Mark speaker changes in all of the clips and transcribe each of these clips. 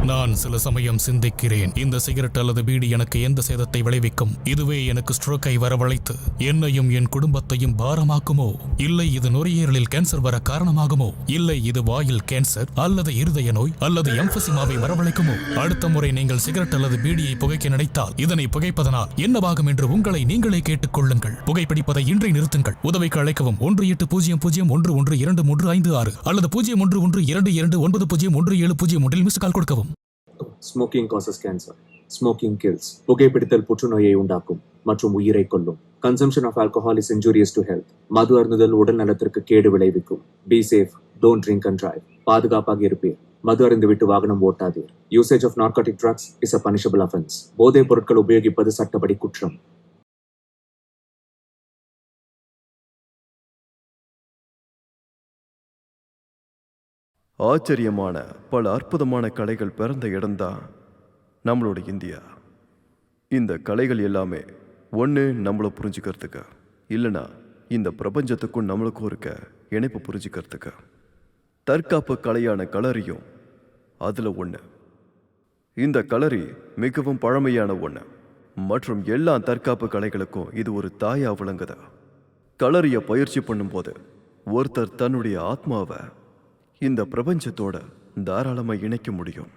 Speaker 1: நான் சில சமயம் சிந்திக்கிறேன், இந்த சிகரெட் அல்லது பீடி எனக்கு எந்த சேதத்தை விளைவிக்கும்? இதுவே எனக்கு ஸ்ட்ரோக்கை வரவழைத்து என்னையும் என் குடும்பத்தையும் பாரமாக்குமோ? இல்லை இது நுரையீரலில் கேன்சர் வர காரணமாகுமோ? இல்லை இது வாயில் கேன்சர் அல்லது இருதய நோய் அல்லது எம்பசிமாவை வரவழைக்குமோ? அடுத்த முறை நீங்கள் சிகரெட் அல்லது பீடியை புகைக்க நினைத்தால் இதனை புகைப்பதனால் என்னவாகும் என்று உங்களை நீங்களே கேட்டுக்கொள்ளுங்கள். புகைப்பிடிப்பதை இன்றை நிறுத்துங்கள். உதவிக்கு அழைக்கவும் 1800112356 அல்லது 0112299017 மிஸ் கால் கொடுக்கவும்.
Speaker 2: Smoking causes cancer. Smoking kills. புகைப்பிடித்தல் புற்றுநோயை உண்டாக்கும் மற்றும் உயிரை கொல்லும். Consumption of alcohol is injurious to health. மது அருந்துதல் உடல் நலத்திற்கு கேடு விளைவிக்கும். Be safe. Don't drink and drive. பாதுகாப்பாக இருப்பீர். மது அருந்துவிட்டு வாகனம் ஓட்டாதீர். Usage of narcotic drugs is a punishable offense. போதைப் பொருட்கள் உபயோகிப்பது சட்டப்படி குற்றம்.
Speaker 3: ஆச்சரியமான பல அற்புதமான கலைகள் பிறந்த இடம்தான் நம்மளோட இந்தியா. இந்த கலைகள் எல்லாமே ஒன்று நம்மளை புரிஞ்சுக்கிறதுக்கு, இல்லைனா இந்த பிரபஞ்சத்துக்கும் நம்மளுக்கும் இருக்க இணைப்பு புரிஞ்சுக்கிறதுக்கு. தற்காப்பு கலையான களரியும் அதில் ஒன்று. இந்த களரி மிகவும் பழமையான ஒன்று மற்றும் எல்லா தற்காப்பு கலைகளுக்கும் இது ஒரு தாயா விளங்குதா. களரியை பயிற்சி பண்ணும்போது ஒருத்தர் தன்னுடைய ஆத்மாவை இந்த பிரபஞ்சத்தோட தாராளமாக இணைக்க முடியும்.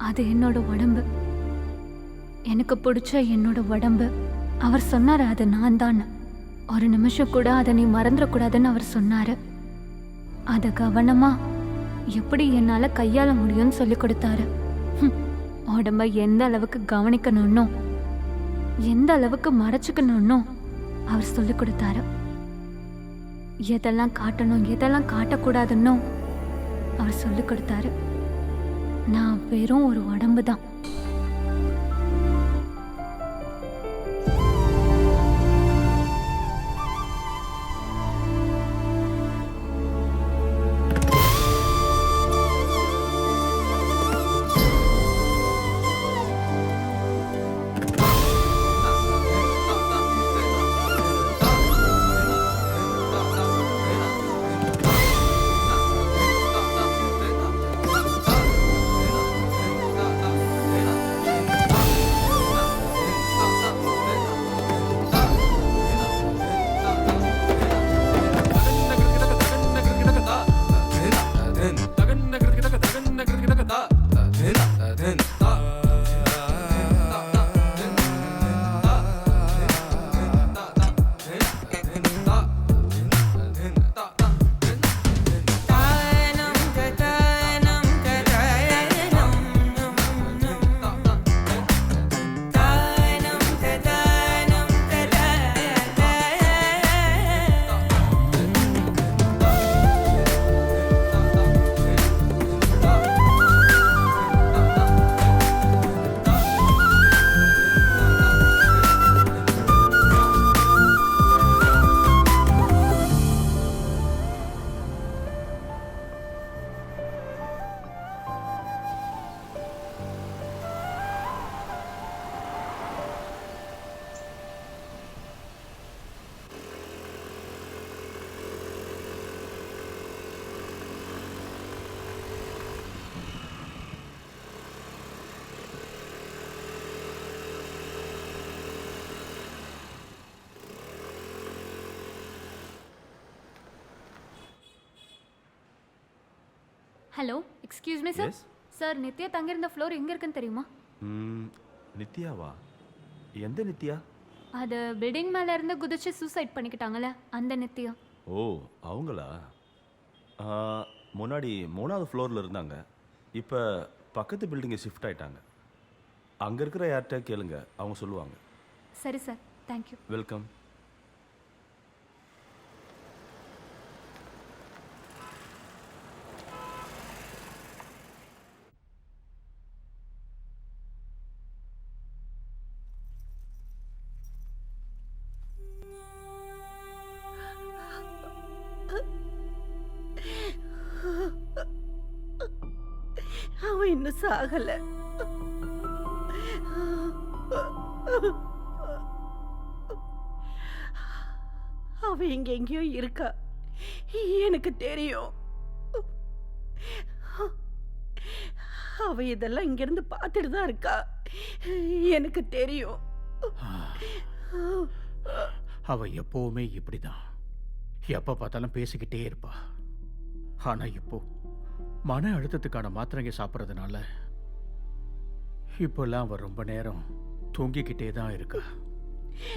Speaker 4: அது என்னோட உடம்பு, எனக்கு பிடிச்ச என்னோட உடம்பு. அவர் சொன்னாரு அது நான் தான். ஒரு நிமிஷம் கூட அதை நீ மறந்துடக்கூடாதுன்னு அவர் சொன்னாரு. அதை கவனமா எப்படி என்னால கையாள முடியும்னு சொல்லி கொடுத்தாரு. உடம்ப எந்த அளவுக்கு கவனிக்கணும்னோ எந்த அளவுக்கு மறைச்சுக்கணும்னோ அவர் சொல்லி கொடுத்தாரு. எதெல்லாம் காட்டணும் எதெல்லாம் காட்டக்கூடாதுன்னோ அவர் சொல்லி கொடுத்தாரு. நான் வெறும் ஒரு உடம்பு தான். Hello excuse me sir.
Speaker 5: Yes?
Speaker 4: Sir Nithya தங்கியிருந்த ஃப்ளோர் எங்கே இருக்குன்னு தெரியுமா?
Speaker 5: நித்யாவா? எந்த நித்யா?
Speaker 4: அது பில்டிங் மேலே இருந்து குதிச்சு சூசைட் பண்ணிக்கிட்டாங்கல்ல, அந்த நித்யா.
Speaker 5: ஓ அவங்களா? முன்னாடி 3வது ஃப்ளோரில் இருந்தாங்க. இப்போ பக்கத்து பில்டிங்கை ஷிஃப்ட் ஆயிட்டாங்க. அங்கே இருக்கிற யார்கிட்ட கேளுங்க, அவங்க சொல்லுவாங்க.
Speaker 4: சரி சார், தேங்க்யூ.
Speaker 5: வெல்கம்.
Speaker 6: அவன் இன்னும் சாகல. அவ இங்க எங்கேயோ இருக்கா, எனக்கு தெரியும். அவ இதெல்லாம் இங்கிருந்து பார்த்துட்டு தான் இருக்கா, எனக்கு தெரியும்.
Speaker 7: அவ எப்பவுமே இப்படிதான், எப்ப பார்த்தாலும் பேசிக்கிட்டே இருப்பா. ஆனா இப்போ மன அழுத்தத்துக்கான மாத்திரைங்க சாப்பிட்றதுனால இப்போல்லாம் அவ ரொம்ப நேரம் தூங்கிக்கிட்டே தான் இருக்கா.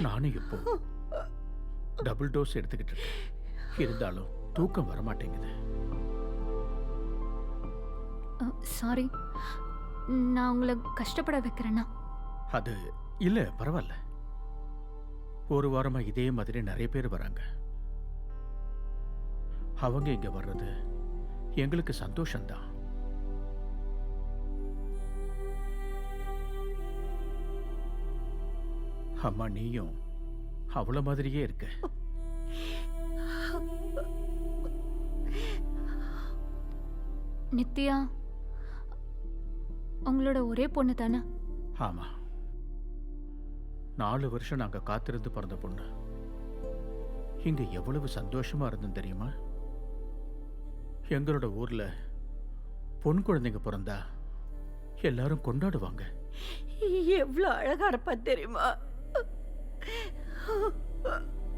Speaker 7: நானும் இப்போ டபுள் டோஸ் எடுத்துக்கிட்டு இருக்கேன். இருந்தாலும் தூக்கம் வரமாட்டேங்குது.
Speaker 4: சாரி, நான் உங்களை கஷ்டப்பட வைக்கிறேன்னா?
Speaker 7: அது இல்லை, பரவாயில்ல. ஒரு வாரமா இதே மாதிரி நிறைய பேர் வராங்க. அவங்க இங்க வர்றது எங்களுக்கு சந்தோஷம்தான். அம்மா, நீயும் அவ்வளோ மாதிரியே இருக்க.
Speaker 4: நித்யா உங்களோட ஒரே பொண்ணு தானே?
Speaker 7: ஆமா, 4 வருஷம் நாங்க காத்திருந்து பிறந்த பொண்ணு. இங்க எவ்வளவு சந்தோஷமா இருந்தோம் தெரியுமா? எங்களோட ஊர்ல பொன் குழந்தைங்க பிறந்தா எல்லாரும் கொண்டாடுவாங்க.
Speaker 6: எவ்வளவு அழகா இருப்பா தெரியுமா?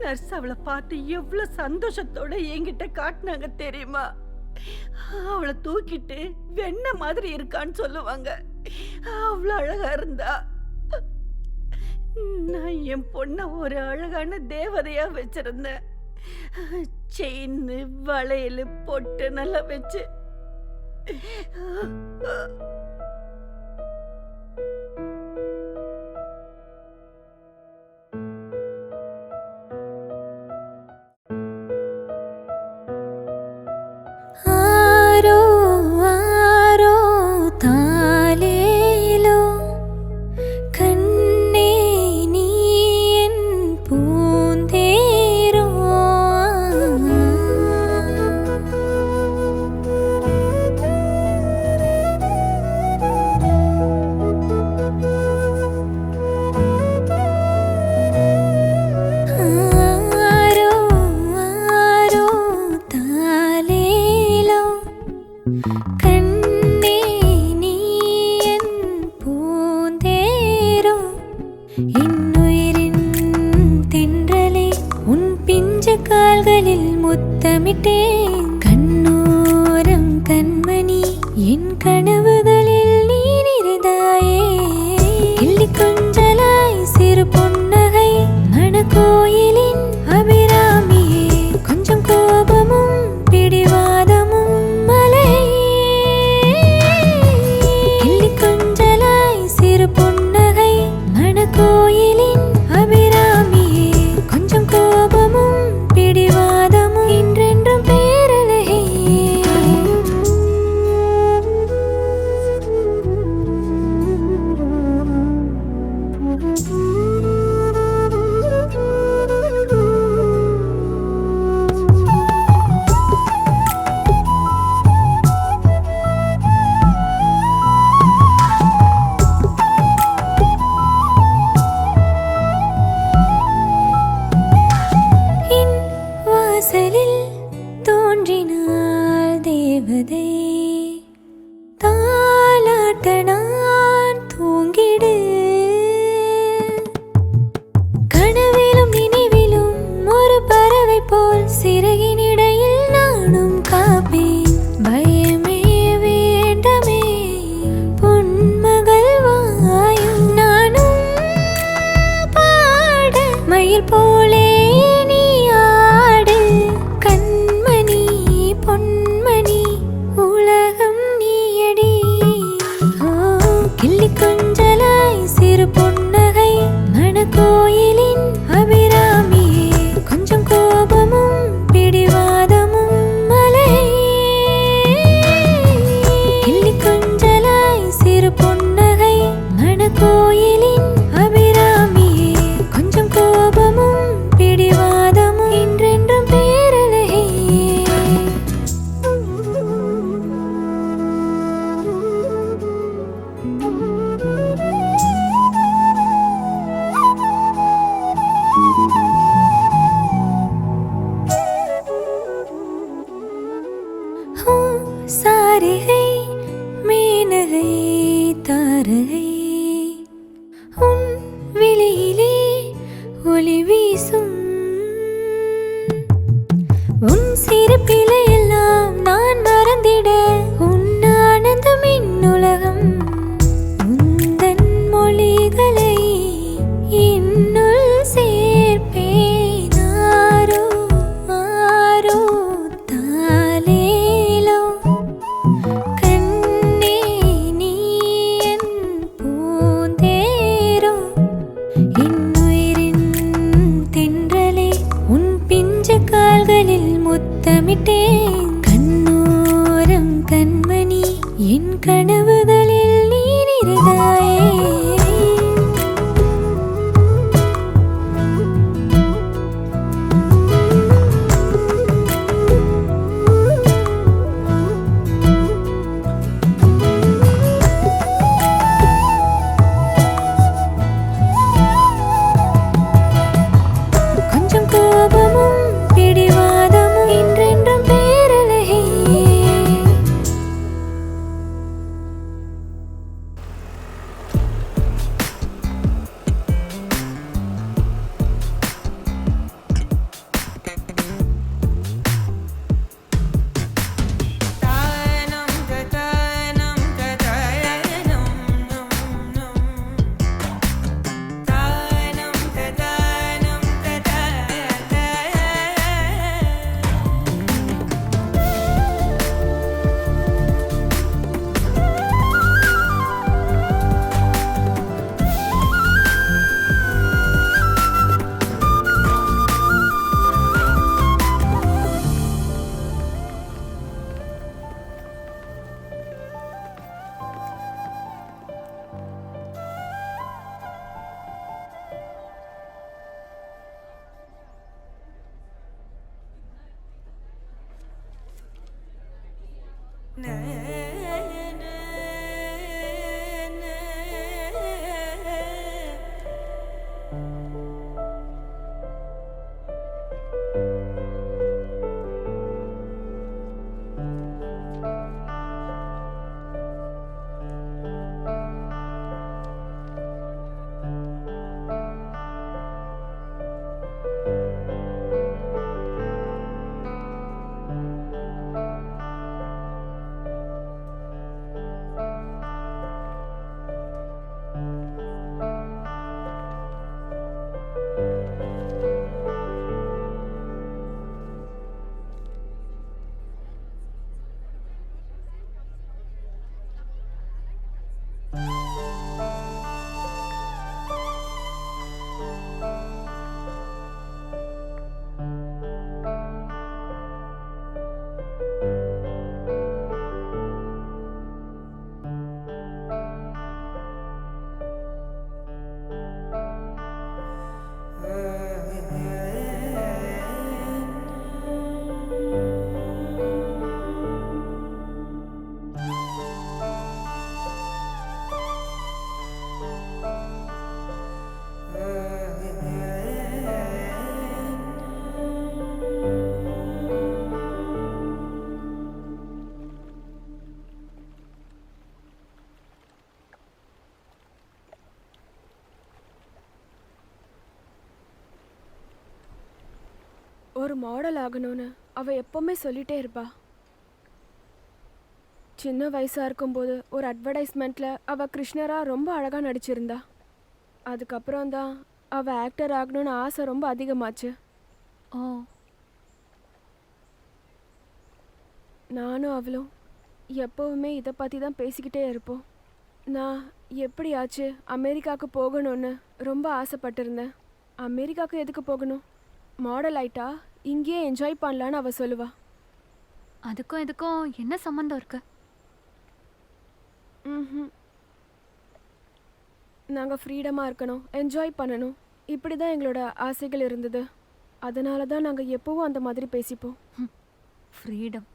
Speaker 6: நர்ஸ் அவளை பார்த்து எவ்வளவு சந்தோஷத்தோட என்கிட்ட காட்டினாங்க தெரியுமா? அவளை தூக்கிட்டு வெண்ண மாதிரி இருக்கான்னு சொல்லுவாங்க. அவ்வளவு அழகா இருந்தா. நான் என் பொண்ண ஒரு அழகான தேவதையா வச்சிருந்தேன். செயின், வளையல், பொட்டு நல்லா வச்சு.
Speaker 8: ஆரோ ஆரோ தாலேலோ கண்ணே நீ என் பூந்தேரோ. மயில் போலே நீ ஆடு கண்மணி பொன்மணி உலகம் நீயடி ஓ கிள்ளி கொஞ்சலாய் சிறு பொன்னகை மணக்கோயிலின் அபிராமியே கொஞ்சம் கோபமும் பிடிவாதமும் மலை கிள்ளி கொஞ்சலாய் சிறு பொன்னகை மணக்கோயிலின் அபிராமியே கொஞ்சம் கோபமும் பிடிவாதமும் என்றென்றும் பேரழகே சாரிகை மேனகை தாரகை உன் விழியிலே ஒளி வீசும் உன் சிரிப்பிலே எல்லாம் நான் மறந்திட உன் ஆனந்தம் என்னுலகம் உந்தன் மொழிகளை என்னுள் சேர்ப்பேன் ஆரோ ஆரோ தாலேலோ கண்ணே நீ என் பூந்தேரோ இன்னுயிரின் தென்றலே உன் பிஞ்சு கால்களில் முத்தமிட்டேன் கண்ணோரம் கண்மணி என் கனவுகளில் நீ நிறைந்தாயே கொஞ்சம் கோபமும் பிடிவாதமும் என்றென்றும் பேரழகே
Speaker 9: ஒரு மாடல் ஆகணும்னு அவ எப்பவுமே சொல்லிட்டே இருப்பா. சின்ன வயசா இருக்கும்போது ஒரு அட்வர்டைஸ்மெண்ட்ல அவ கிருஷ்ணரா ரொம்ப அழகா நடிச்சிருந்தா. அதுக்கப்புறம் தான் அவள் ஆக்டர் ஆகணும்னு ஆசை ரொம்ப அதிகமாச்சு.
Speaker 4: ஓ,
Speaker 9: நானும் அவளும் எப்போவுமே இதை பற்றி தான் பேசிக்கிட்டே இருப்போம். நான் எப்படியாச்சு அமெரிக்காவுக்கு போகணும்னு ரொம்ப ஆசைப்பட்டிருந்தேன். அமெரிக்காவுக்கு எதுக்கு போகணும்? மாடல் ஆயிட்டா இங்கேயே என்ஜாய் பண்ணலான்னு அவள் சொல்லுவா.
Speaker 4: அதுக்கும் இதுக்கும் என்ன சம்மந்தம் இருக்கு?
Speaker 9: ம், நாங்கள் ஃப்ரீடமாக இருக்கணும், என்ஜாய் பண்ணணும், இப்படி தான் எங்களோட ஆசைகள் இருந்தது. அதனால தான் நாங்கள் எப்போவும் அந்த மாதிரி பேசிப்போம்.
Speaker 4: Freedom.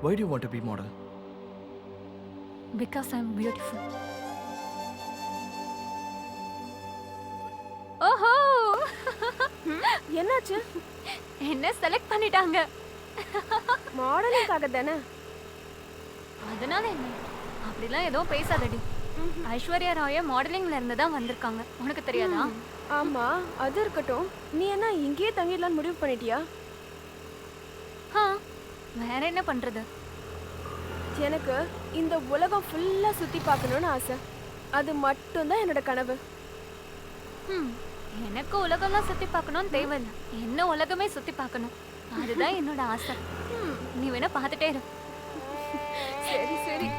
Speaker 10: Why do you want to be model?
Speaker 4: Because I'm beautiful. ஓஹோ,
Speaker 9: என்னாச்சு?
Speaker 4: என்ன செலக்ட் பண்ணிட்டாங்க.
Speaker 9: மாடலிங்காக தானே?
Speaker 4: அதனால என்ன? அப்படிலாம் எதுவும் பேசாதடி. ஐஸ்வர்யா ராய மாடலிங்ல இருந்து தான் வந்திருக்காங்க. உனக்கு தெரியாதா?
Speaker 9: ஆமா, அது இருக்கட்டும். நீ என்ன இங்கேயே தங்கிடலான்னு முடிவு பண்ணிட்டியா?
Speaker 4: வேற என்ன பண்றது?
Speaker 9: எனக்கு இந்த உலகம் ஃபுல்லா சுத்தி பார்க்கணும்னு ஆசை. அது மட்டும்தான் என்னோட கனவு.
Speaker 4: எனக்கு உலகம்லாம் சுத்தி பார்க்கணும்னு தேவையில்லை. என்ன உலகமே சுத்தி பார்க்கணும், அதுதான் என்னோட ஆசை. நீ வேணா பார்த்துட்டே இரு.
Speaker 9: சரி சரி.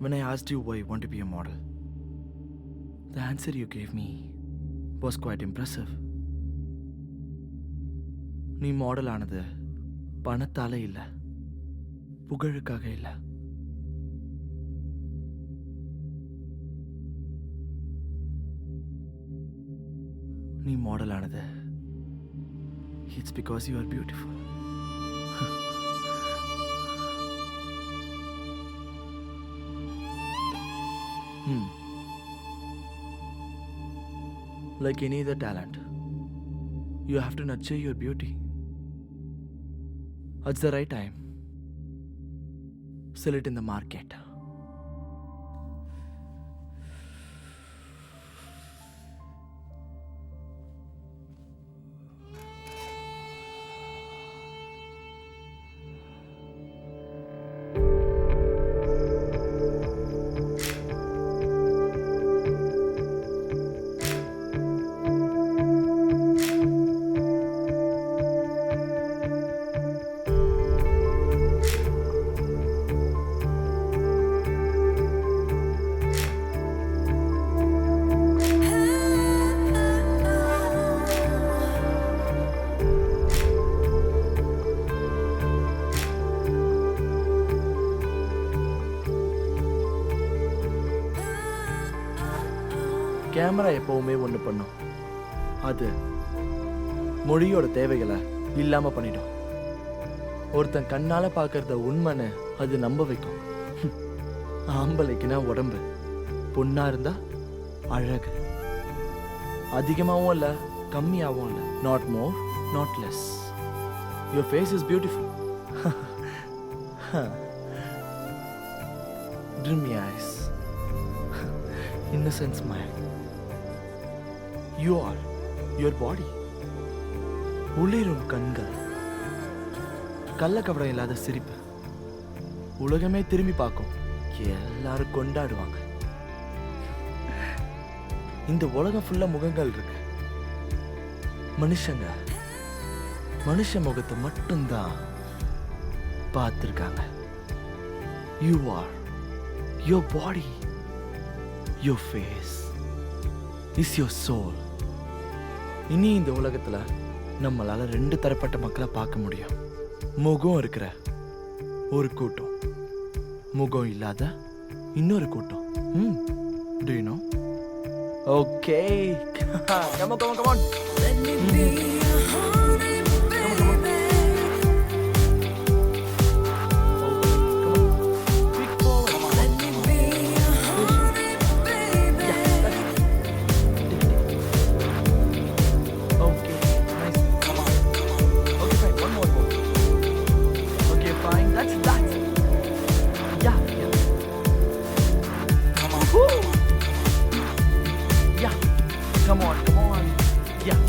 Speaker 10: when I asked you why you want to be a model, the answer you gave me was quite impressive. நீ மாடல் ஆனது பணத்தால இல்ல, புகழுக்காக இல்ல. நீ மாடல் ஆனது it's because you are beautiful. Like any other talent, you have to nurture your beauty. At the right time, sell it in the market. Camera எப்பவுமே ஒன்று பண்ணும், அது மொழியோட தேவைகளை இல்லாம பண்ணிடும். ஒருத்தன் கண்ணால பார்க்கறத உண்மைன்னு அது நம்ப வைக்கும். ஆம்பளைக்குன்னா உடம்பு, பொண்ணா இருந்தா அழகு. அதிகமாகவும் இல்லை, கம்மியாகவும் இல்லை. Not more, not less. Your face is beautiful. Dreamy eyes, innocent smile. You are your body. ஒளிரும் கண்கள், கள்ளக்கபடம் இல்லாத சிரிப்பு. உலகமே திரும்பி பார்க்கும், எல்லாரும் கொண்டாடுவாங்க. இந்த உலகம் ஃபுல்லா முகங்கள் இருக்கு. மனுஷங்க மனுஷ முகத்தை மட்டும்தான் பார்த்துருக்காங்க. You are your body, your face is your soul. இனி இந்த உலகத்துல நம்மளால ரெண்டு தரப்பட்ட மக்களை பார்க்க முடியும். முகம் இருக்கிற ஒரு கூட்டம், முகம் இல்லாத இன்னொரு கூட்டம். Do you know? Okay. Come on, come on, come on. Let me be your honey, baby. Come on, come on. Come on, come on. Yeah.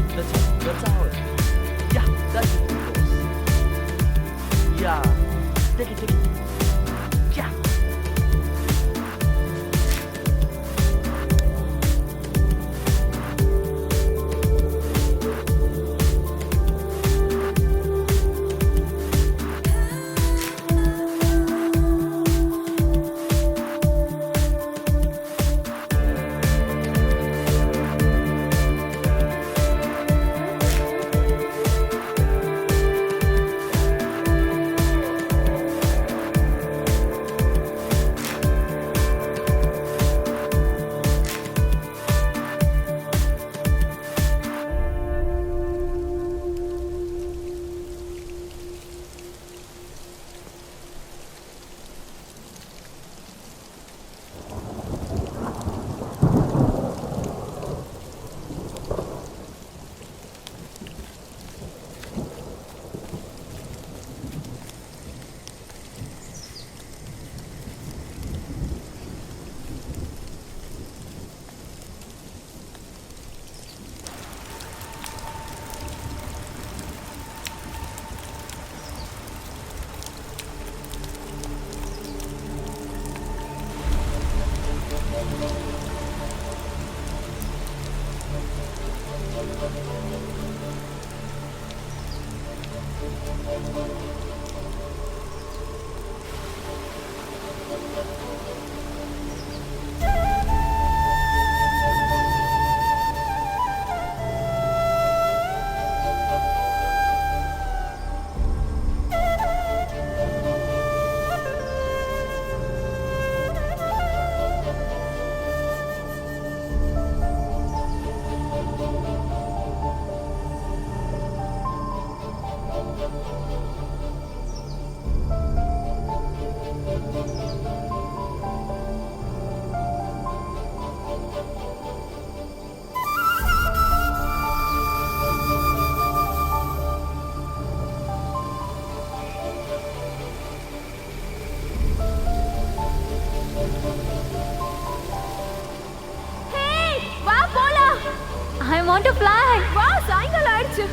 Speaker 4: Want to fly.
Speaker 9: வா சாயங்காலம் ஆயிடுச்சு.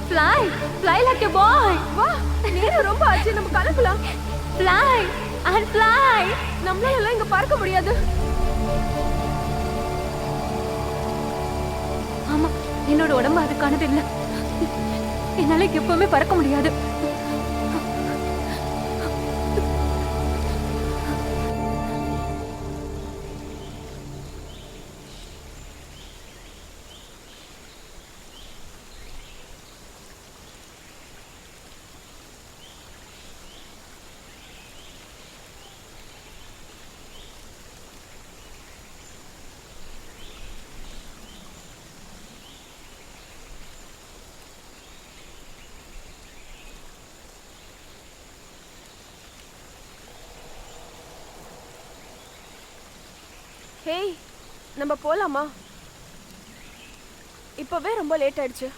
Speaker 4: ஃப்ளை ஃப்ளை லைக் எ பாய்.
Speaker 9: வா நேரம் ரொம்ப ஆச்சு, நம்ம கிளம்பலாம்.
Speaker 4: Fly and fly.
Speaker 9: நம்மளால எல்லாம் இங்க பறக்க முடியாது.
Speaker 4: ஆமா, என்னோட உடம்பு அதுக்கானது இல்ல. என்னால எப்பவுமே பறக்க முடியாது.
Speaker 9: ஹேய், நம்ம போலாமா? இப்பவே ரொம்ப லேட் ஆயிடுச்சு.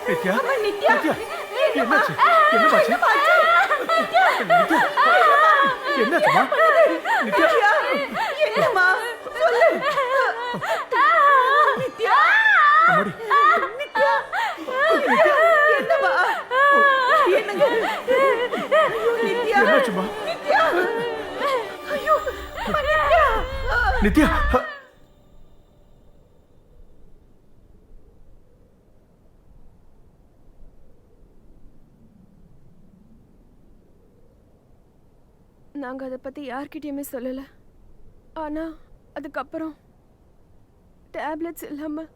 Speaker 7: நித்யா
Speaker 6: நித்யா
Speaker 7: நித்யா என்னாச்சு என்னமாச்சு நித்யா என்னாச்சுமா நித்யா
Speaker 6: என்னம்மா சொல்லு நித்யா
Speaker 7: அம்மாடி
Speaker 6: நித்யா என்னம்மா என்னங்க நித்யா
Speaker 7: என்னாச்சுமா
Speaker 6: நித்யா ஐயோ நித்யா
Speaker 7: நித்யா
Speaker 9: நாங்கள் அதை பற்றி யார்கிட்டயுமே சொல்லலை ஆனால் அதுக்கப்புறம் டேப்லெட்ஸ் இல்லாமல்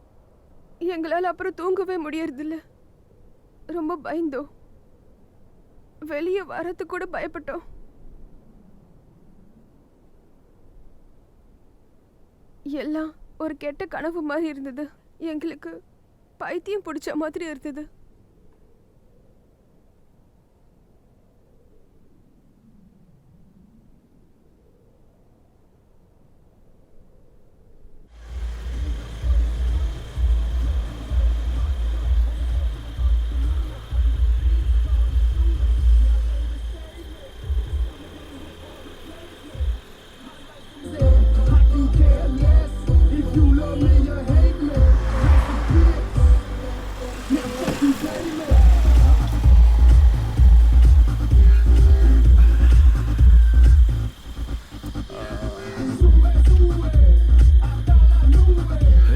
Speaker 9: எங்களால் அப்புறம் தூங்கவே முடியறதில்ல. ரொம்ப பயந்தோம், வெளியே வரத்துக்கு கூட பயப்பட்டோம். எல்லாம் ஒரு கெட்ட கனவு மாதிரி இருந்தது. எங்களுக்கு பைத்தியம் பிடிச்ச மாதிரி இருந்தது.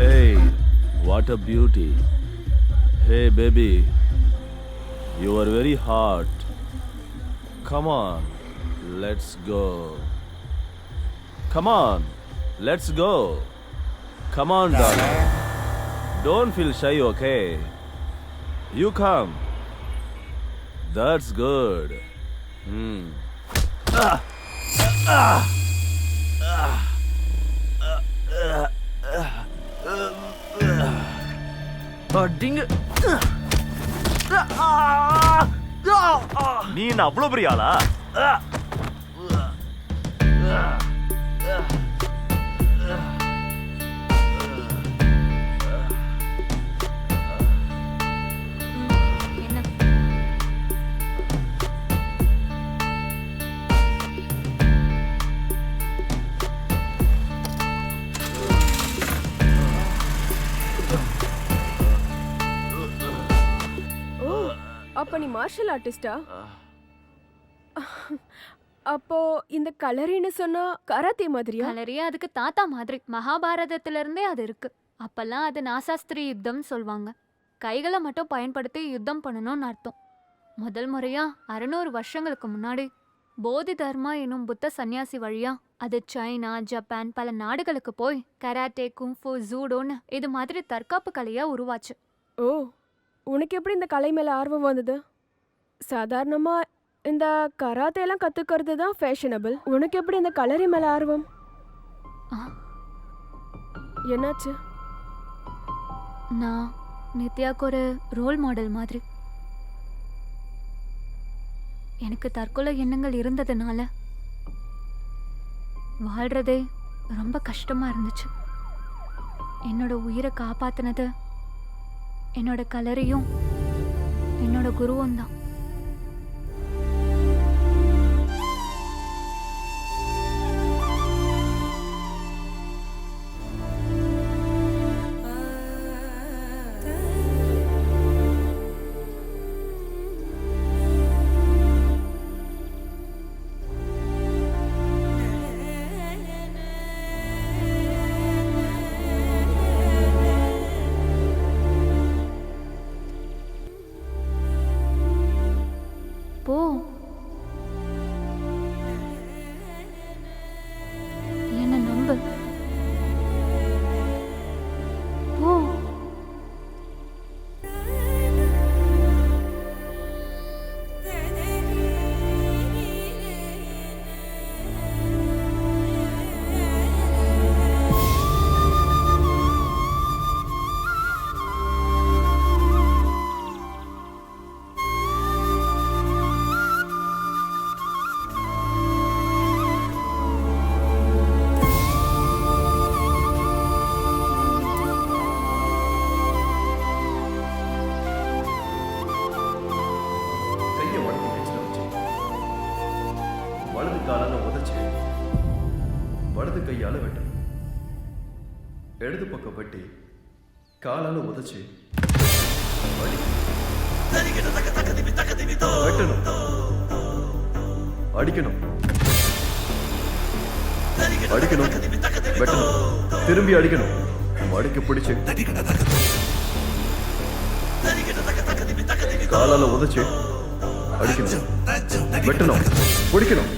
Speaker 5: Hey, what a beauty. Hey, baby. You are very hot. Come on, let's go. Come on, let's go. Come on, darling. Don't feel shy, okay? You come. That's good.
Speaker 10: நீ என்ன அவ்வளவு பெரிய ஆளா?
Speaker 9: அப்ப நீ மார்ஷல் ஆர்டிஸ்டா? அப்போ இந்த கலரின்னு சொன்னா கராத்தே மாதிரியா?
Speaker 4: கலரியா அதுக்கு தாத்தா மாதிரி. மகாபாரதத்துல இருந்தே அது இருக்கு. அப்பெல்லாம் அது நாசாஸ்திரி யுத்தம் சொல்வாங்க. கைகளை மட்டும் பயன்படுத்தி யுத்தம் பண்ணணும்னு அர்த்தம். முதல் முறையா 600 வருஷங்களுக்கு முன்னாடி போதி தர்மா எனும் புத்த சன்னியாசி வழியா அது சைனா, ஜப்பான் பல நாடுகளுக்கு போய் கராட்டே, குங்ஃபு, ஜூடோன்னு இது மாதிரி தற்காப்பு கலையா உருவாச்சு.
Speaker 9: ஓ, உனக்கு எப்படி இந்த கலை மேல ஆர்வம் வந்தது? சாதாரணமா இந்த கராத்தேலாம் கத்துக்கிறது தான் ஃபேஷனபிள். உனக்கு எப்படி இந்த கலரி மேல ஆர்வம்? என்னாச்சு?
Speaker 4: நான் நித்யாக்கு ஒரு ரோல் மாடல் மாதிரி. எனக்கு தற்கொலை எண்ணங்கள் இருந்ததுனால வாழ்றதே ரொம்ப கஷ்டமா இருந்துச்சு. என்னோட உயிரை காப்பாத்தினது என்னோட கலரியும் என்னோட குருவும் தான்.
Speaker 3: கையால வெட்டணும். இடது பக்கம் வெட்டி காலால உதைச்சு வெட்டணும், அடிக்கணும், அடிக்கணும், வெட்டணும், திரும்பி அடிக்கணும், மடிக்க பிடிச்சு காலால உதைச்சு அடிக்கணும், வெட்டணும், பிடிக்கணும்,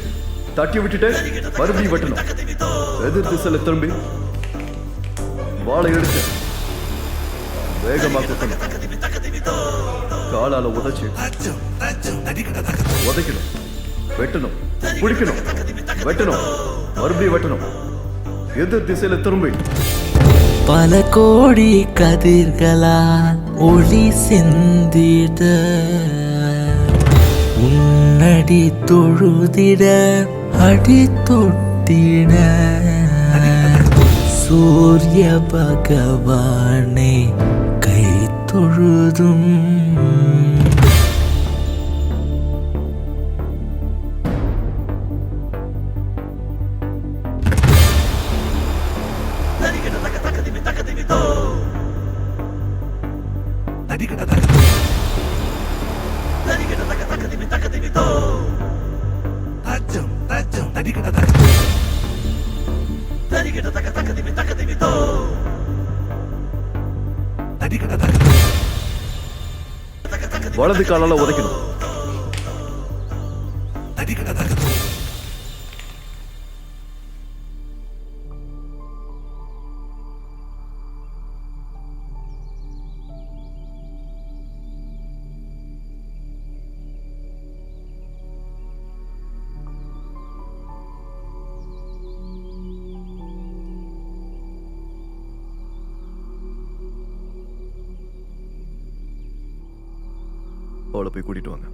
Speaker 3: தட்டி விட்டுட்டு மறுபடியும் வெட்டணும், எதிர் திசையில திரும்பி வாளை எடுத்து வேகமா குத்தணும், காலால உதைச்சு உதைக்கணும், வெட்டணும், பிடிக்கணும், வெட்டணும், மறுபடியும் வெட்டணும், எதிர் திசையில திரும்பி.
Speaker 10: பல கோடி கதிர்களால் ஒளி சிந்திட உன்னடி தொழுதிட அடி தொட்டிட சூரிய பகவானை கை தொழுதும்
Speaker 3: வலது காலால உதைக்கணும், அவளை போய் கூட்டிட்டு வாங்க.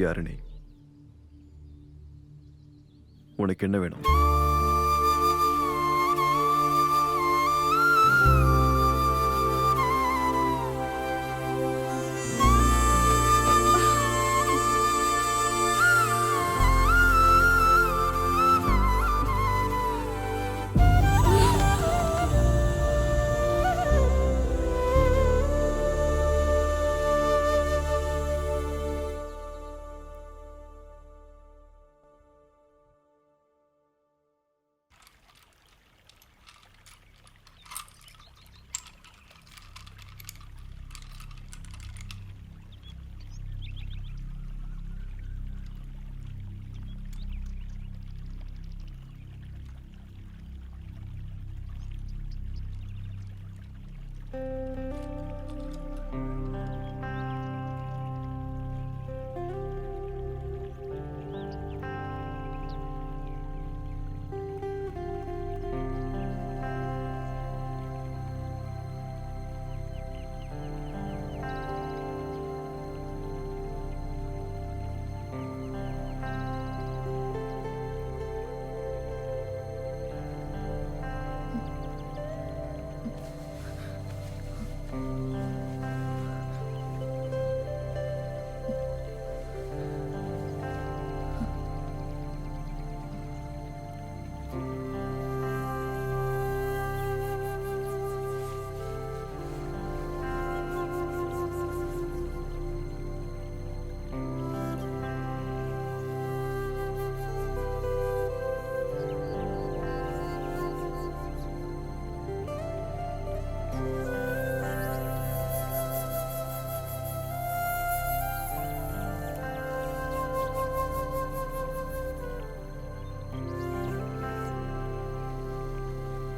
Speaker 3: யாரு நீ? உனக்கு என்ன வேணும்?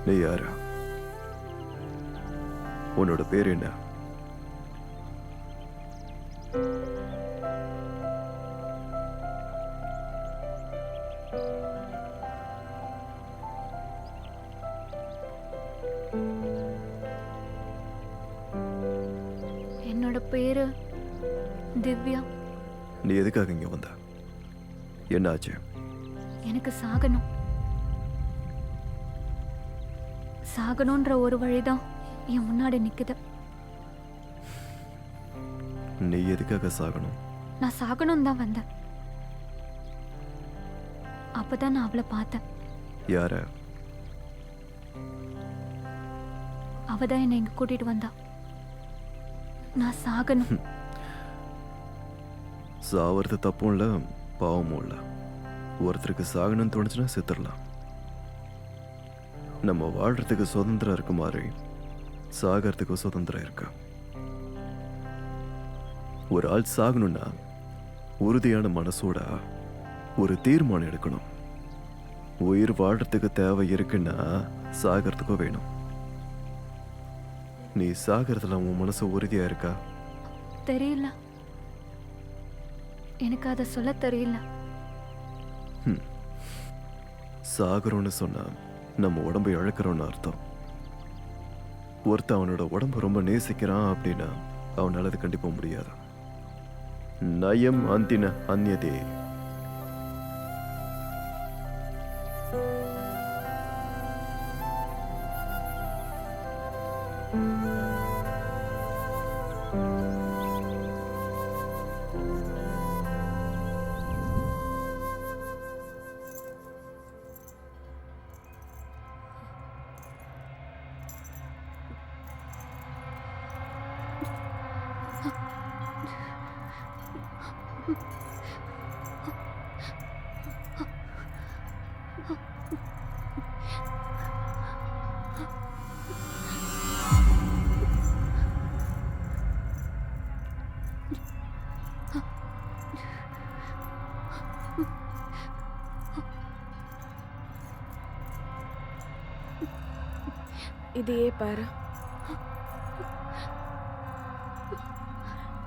Speaker 3: நீ யாரு? உன்னோட பேர் என்ன?
Speaker 4: என்னோட பேரு திவ்யா.
Speaker 3: நீ எதுக்காக இங்க வந்த? என்ன ஆச்சு?
Speaker 4: எனக்கு சாகணும். சாகணுன்ற ஒரு வழிதான் என் முன்னாடி நிக்குது.
Speaker 3: நீ எதுக்காக சாகணும்?
Speaker 4: நான் சாகணும் தான் வந்தேன். அப்பதான் நான் அவளை பார்த்தேன்.
Speaker 3: யார?
Speaker 4: அவதான் என்னை இங்க கூட்டிட்டு வந்தா. நான் சாகணும்.
Speaker 3: சாவறது தப்பும் இல்லை, பாவமும் இல்லை. ஒருத்தருக்கு சாகணும்னு தோணுச்சுன்னா செத்துடலாம். நம்ம வாழ்றதுக்கு சுதந்திரம் இருக்கு மாதிரி சாகிறதுக்கு சுதந்திரம் இருக்கு. ஒரு ஆள் சாகணும்னா உறுதியான மனசோட ஒரு தீர்மானம் எடுக்கணும். உயிர் வாழ்றதுக்கு தேவை இருக்குன்னா சாகிறதுக்கும் வேணும். நீ சாகிறதுல உன் மனசு உறுதியா இருக்கா?
Speaker 4: தெரியல, எனக்கு அதை சொல்ல தெரியல.
Speaker 3: சாகிறோன்னு சொன்னா நம்ம உடம்பை இழக்கிறோன்னு அர்த்தம். ஒருத்தன் அவனோட உடம்பை ரொம்ப நேசிக்கிறான் அப்படின்னா அவனால அது கண்டிப்பா முடியாது. நயம் அந்தின அந்நியதே.
Speaker 9: இதையே பாரு.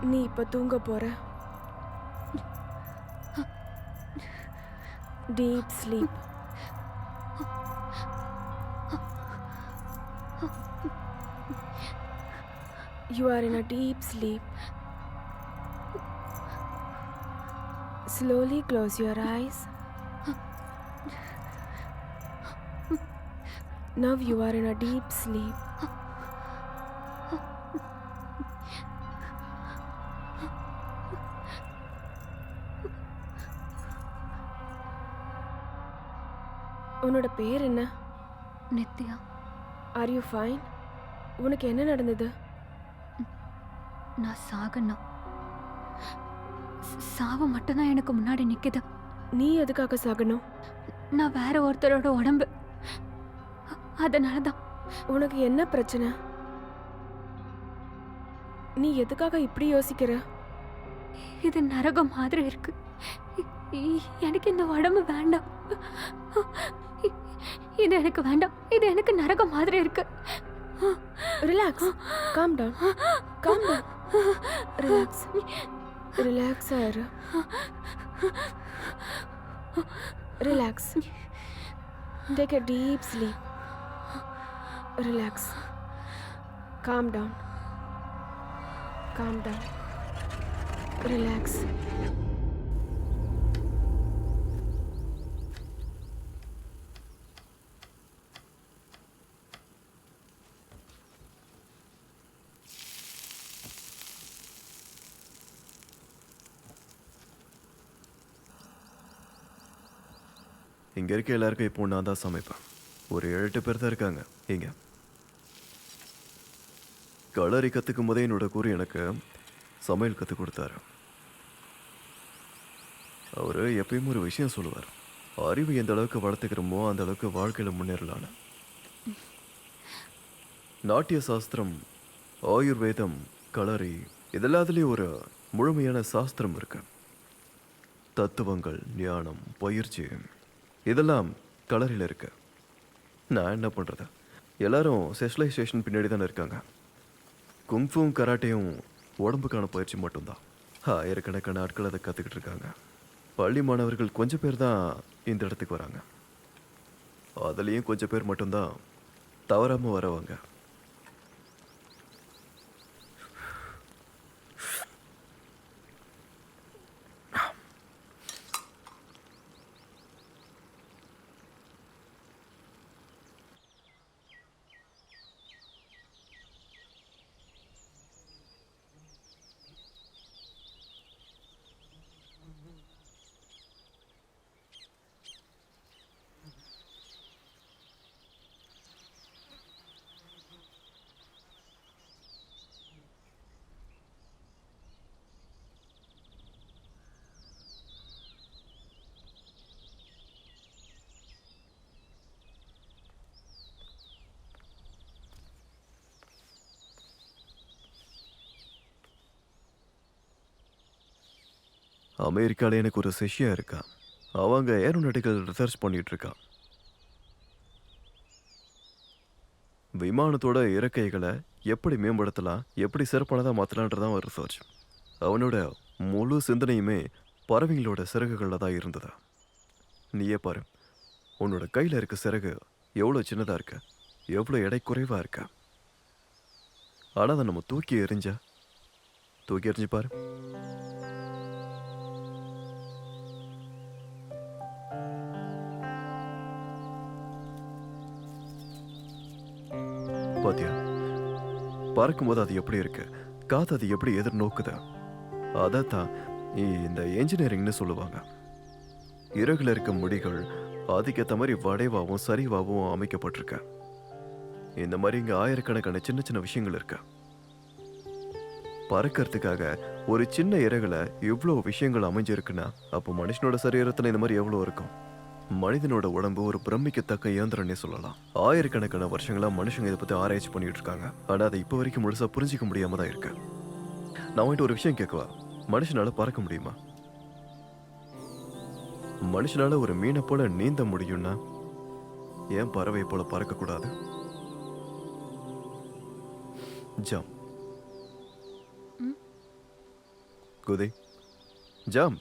Speaker 9: நீ இப்ப தூங்க போற. Deep sleep. You are in a deep sleep. Slowly close your eyes. Now you are in a deep sleep. உன்னோட பேர் என்ன?
Speaker 4: நித்யா.
Speaker 9: Are you fine? உனக்கு என்ன நடந்தது?
Speaker 4: நான் சாகணும். சாவு மட்டும்தான் எனக்கு முன்னாடி நிக்குது.
Speaker 9: நீ எதுக்காக சாகணும்?
Speaker 4: நான் வேற ஒருத்தரோட உடம்பு. அதனாலதான்.
Speaker 9: உனக்கு என்ன பிரச்சனை? நீ எதுக்காக இப்படி யோசிக்கிற?
Speaker 4: இது நரகம் மாதிரி இருக்கு. எனக்கு இந்த உடம்பு வேண்டாம். இது எனக்கு வேண்டாம். இது எனக்கு நரகம் மாதிரி இருக்கு.
Speaker 9: Relax. Calm down. Calm down. Relax. Relax ஆயிரு. Relax. Take a deep sleep. Relax. Calm down. Calm down. Relax.
Speaker 3: இங்க இருக்க எல்லாருக்கும் இப்போ நான் தான் சமைப்பேன். ஒரு 7-8 பேர் தான் இருக்காங்க இங்க. களரி கற்றுக்கும் போதே என்னோட குரு எனக்கு சமையல் கற்றுக் கொடுத்தாரு. அவர் எப்பயும் ஒரு விஷயம் சொல்லுவார், அறிவு எந்த அளவுக்கு வளர்த்துக்கிறோமோ அந்த அளவுக்கு வாழ்க்கையில் முன்னேறலான்னு. நாட்டிய சாஸ்திரம், ஆயுர்வேதம், களரி இதெல்லாத்துலேயும் ஒரு முழுமையான சாஸ்திரம் இருக்கு. தத்துவங்கள், ஞானம், பயிற்சி இதெல்லாம் களரியில் இருக்கு. நான் என்ன பண்ணுறது, எல்லாரும் ஸ்பெஷலைசேஷன் பின்னாடி தானே இருக்காங்க. குங்ஃபும் கராட்டையும் உடம்புக்கான பயிற்சி மட்டும்தான். ஆயிரக்கணக்கான ஆட்கள் அதை கற்றுக்கிட்டு இருக்காங்க. பள்ளி மாணவர்கள் கொஞ்சம் பேர் தான் இந்த இடத்துக்கு வராங்க. அதுலேயும் கொஞ்சம் பேர் மட்டும்தான் தவறாமல் வரவங்க. அமெரிக்காவில் எனக்கு ஒரு சிஷ்யா இருக்கா. அவங்க ஏரோநாட்டிக்கல் ரிசர்ச் பண்ணிட்டு இருக்கா. விமானத்தோட இறக்கைகளை எப்படி மேம்படுத்தலாம், எப்படி சிறப்பானதாக மாற்றலான்றதான் ஒரு ரிசர்ச். அவனோட முழு சிந்தனையுமே பறவைங்களோட சிறகுகளில் தான் இருந்ததா. நீயே பாரு, உன்னோட கையில் இருக்க சிறகு எவ்வளோ சின்னதாக இருக்க, எவ்வளோ எடை குறைவாக இருக்க. ஆனால் அதை நம்ம தூக்கி எறிஞ்சு பாரு. பாத்தியா, பறக்கும்போது அது எப்படி இருக்கு, காத்து அது எப்படி எதிர்நோக்குது. அதைத்தான் இந்த என்ஜினியரிங்னு சொல்லுவாங்க. இறகுல இருக்க முடிகள் அதுக்கேற்ற மாதிரி வளைவாகவும் சரிவாகவும் அமைக்கப்பட்டிருக்க. இந்த மாதிரி இங்கே ஆயிரக்கணக்கான சின்ன சின்ன விஷயங்கள் இருக்கு. பறக்கிறதுக்காக ஒரு சின்ன இறகுல இவ்வளோ விஷயங்கள் அமைஞ்சிருக்குன்னா அப்போ மனுஷனோட சரீரத்தில் இந்த மாதிரி எவ்வளோ இருக்கும். மனிதனோட உடம்பு ஒரு பிரமிக்கத்தக்க இயந்திரன்னே சொல்லலாம். ஆயிரக்கணக்கான வருஷங்களா மனுஷங்க இதை பற்றி ஆராய்ச்சி பண்ணிட்டு இருக்காங்க. ஆனால் அதை இப்போ வரைக்கும் முழுசா புரிஞ்சிக்க முடியாம தான் இருக்கு. நான் வந்துட்டு ஒரு விஷயம் கேட்கவா? மனுஷனால பறக்க முடியுமா? மனுஷனால ஒரு மீனை போல நீந்த முடியும்னா ஏன் பறவை போல பறக்க கூடாது? ஜம் குதி ஜம்.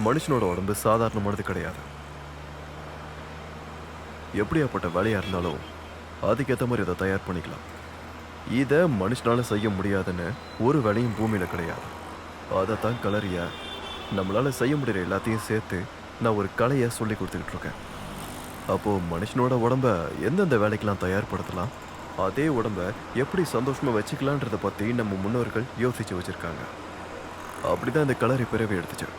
Speaker 3: மனுஷனோட உடம்பு சாதாரணமானது கிடையாது. எப்படியாப்பட்ட வேலையா இருந்தாலும் அதுக்கேற்ற மாதிரி அதை தயார் பண்ணிக்கலாம். இதை மனுஷனால செய்ய முடியாதுன்னு ஒரு வேலையும் பூமியில கிடையாது. அதைத்தான் கலரியா நம்மளால செய்ய முடிகிற எல்லாத்தையும் சேர்த்து நான் ஒரு கலையை சொல்லி கொடுத்துக்கிட்டு இருக்கேன். அப்போ மனுஷனோட உடம்ப எந்தெந்த வேலைக்கெல்லாம் தயார்படுத்தலாம், அதே உடம்ப எப்படி சந்தோஷமா வச்சுக்கலான்றதை பத்தி நம்ம முன்னோர்கள் யோசிச்சு வச்சிருக்காங்க. அப்படிதான் இந்த கலரி பிறவி எடுத்துச்சு.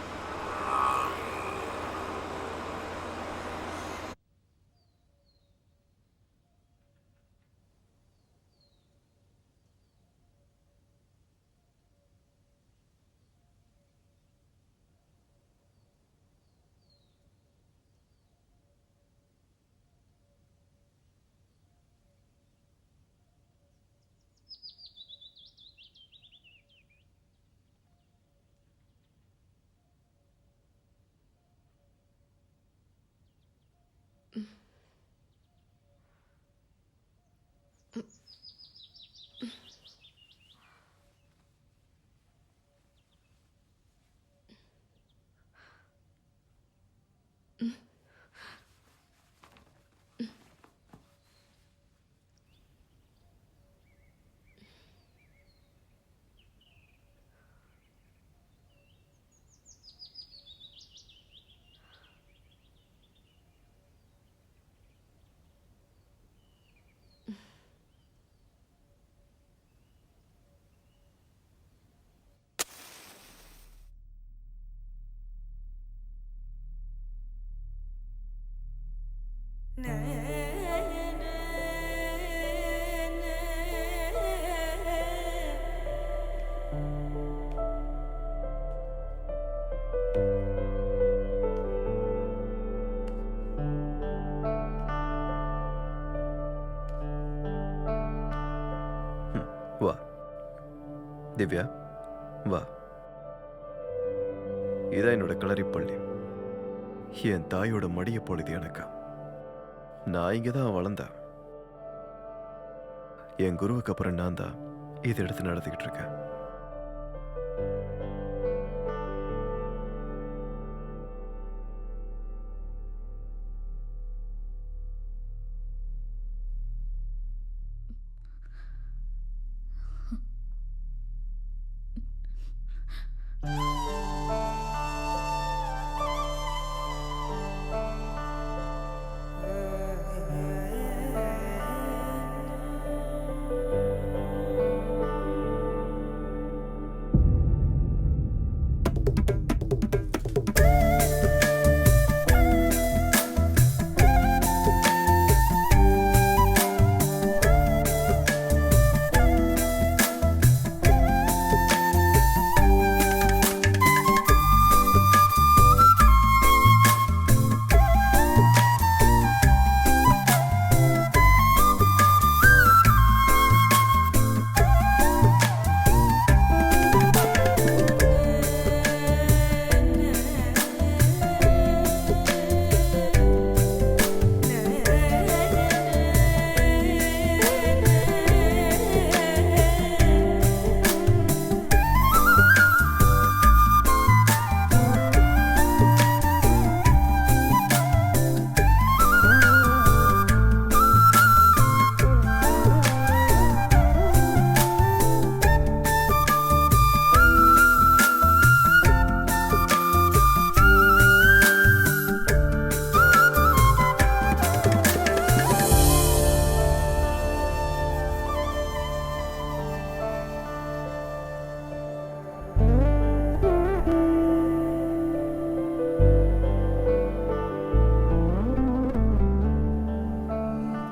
Speaker 3: வா திவ்யா, வா. இதான் என்னோட களரிப்பள்ளி. என் தாயோட மடிய பொழுது எனக்கு. நான் இங்கே தான் வளர்ந்தேன். என் குருவுக்கு அப்புறம் நான் தான் இதை எடுத்து நடத்திக்கிட்டு இருக்கேன்.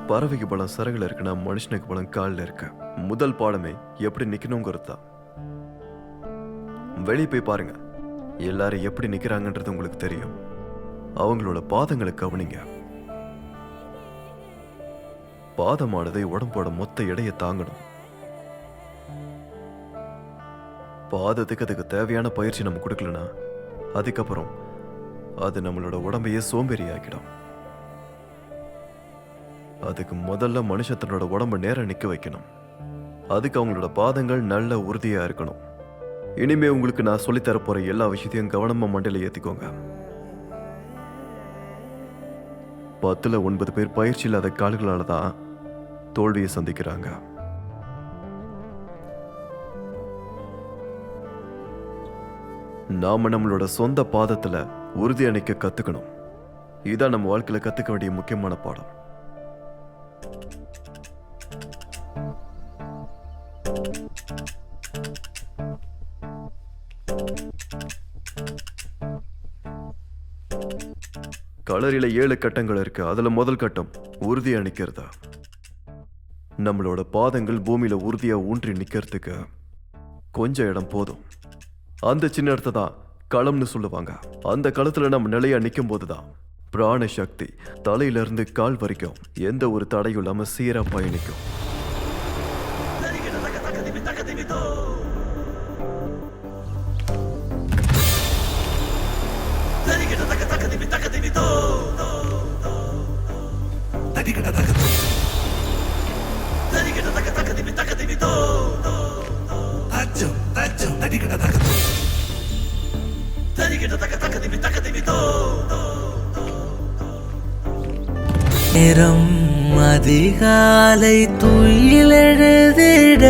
Speaker 3: பறவைக்கு பலம் சிறகுல இருக்குன்னா மனுஷனுக்கு பலம் காலில் இருக்கு. முதல் பாடமே எப்படி நிக்கணுங்கிறது தான். வெளியே போய் பாருங்க, எல்லாரும் எப்படி நிக்கிறாங்கன்றது உங்களுக்கு தெரியும். அவங்களோட பாதங்களை கவனிங்க. பாதமானது உடம்போட மொத்த எடையை தாங்கணும். பாதத்துக்கு அதுக்கு தேவையான பயிற்சி நம்ம கொடுக்கலனா அதுக்கப்புறம் அது நம்மளோட உடம்பையே சோம்பேறி ஆக்கிடும். அதுக்கு முதல்ல மனுஷன் தன்னோட உடம்ப நேரம் நிக்க வைக்கணும். அதுக்கு அவங்களோட பாதங்கள் நல்ல உறுதியா இருக்கணும். இனிமே உங்களுக்கு நான் சொல்லித்தர போற எல்லா விஷயத்தையும் கவனமா மண்டையில ஏத்திக்கோங்க. 10ல் 9 பேர் பயிற்சி இல்லாத கால்களால தான் தோல்வியை சந்திக்கிறாங்க. நாம நம்மளோட சொந்த பாதத்துல உறுதியா நிக்க கத்துக்கணும். இதான் நம்ம வாழ்க்கையில கத்துக்க வேண்டிய முக்கியமான பாடம். களரியில 7 கட்டங்கள் இருக்கு. அதுல முதல் கட்டம் உறுதியா நிக்கிறதா. நம்மளோட பாதங்கள் பூமியில உறுதியா ஊன்றி நிக்கிறதுக்கு கொஞ்சம் இடம் போதும். அந்த சின்ன இடத்தை தான் களம்னு சொல்லுவாங்க. அந்த களத்துல நம்ம நிலையா நிற்கும் போதுதான் பிராண சக்தி தலையில இருந்து கால் வரைக்கும் எந்த ஒரு தடையும் இல்லாம சீரா பயணிக்கும்.
Speaker 10: நேரம் அதிகாலை துயிலெழுதிட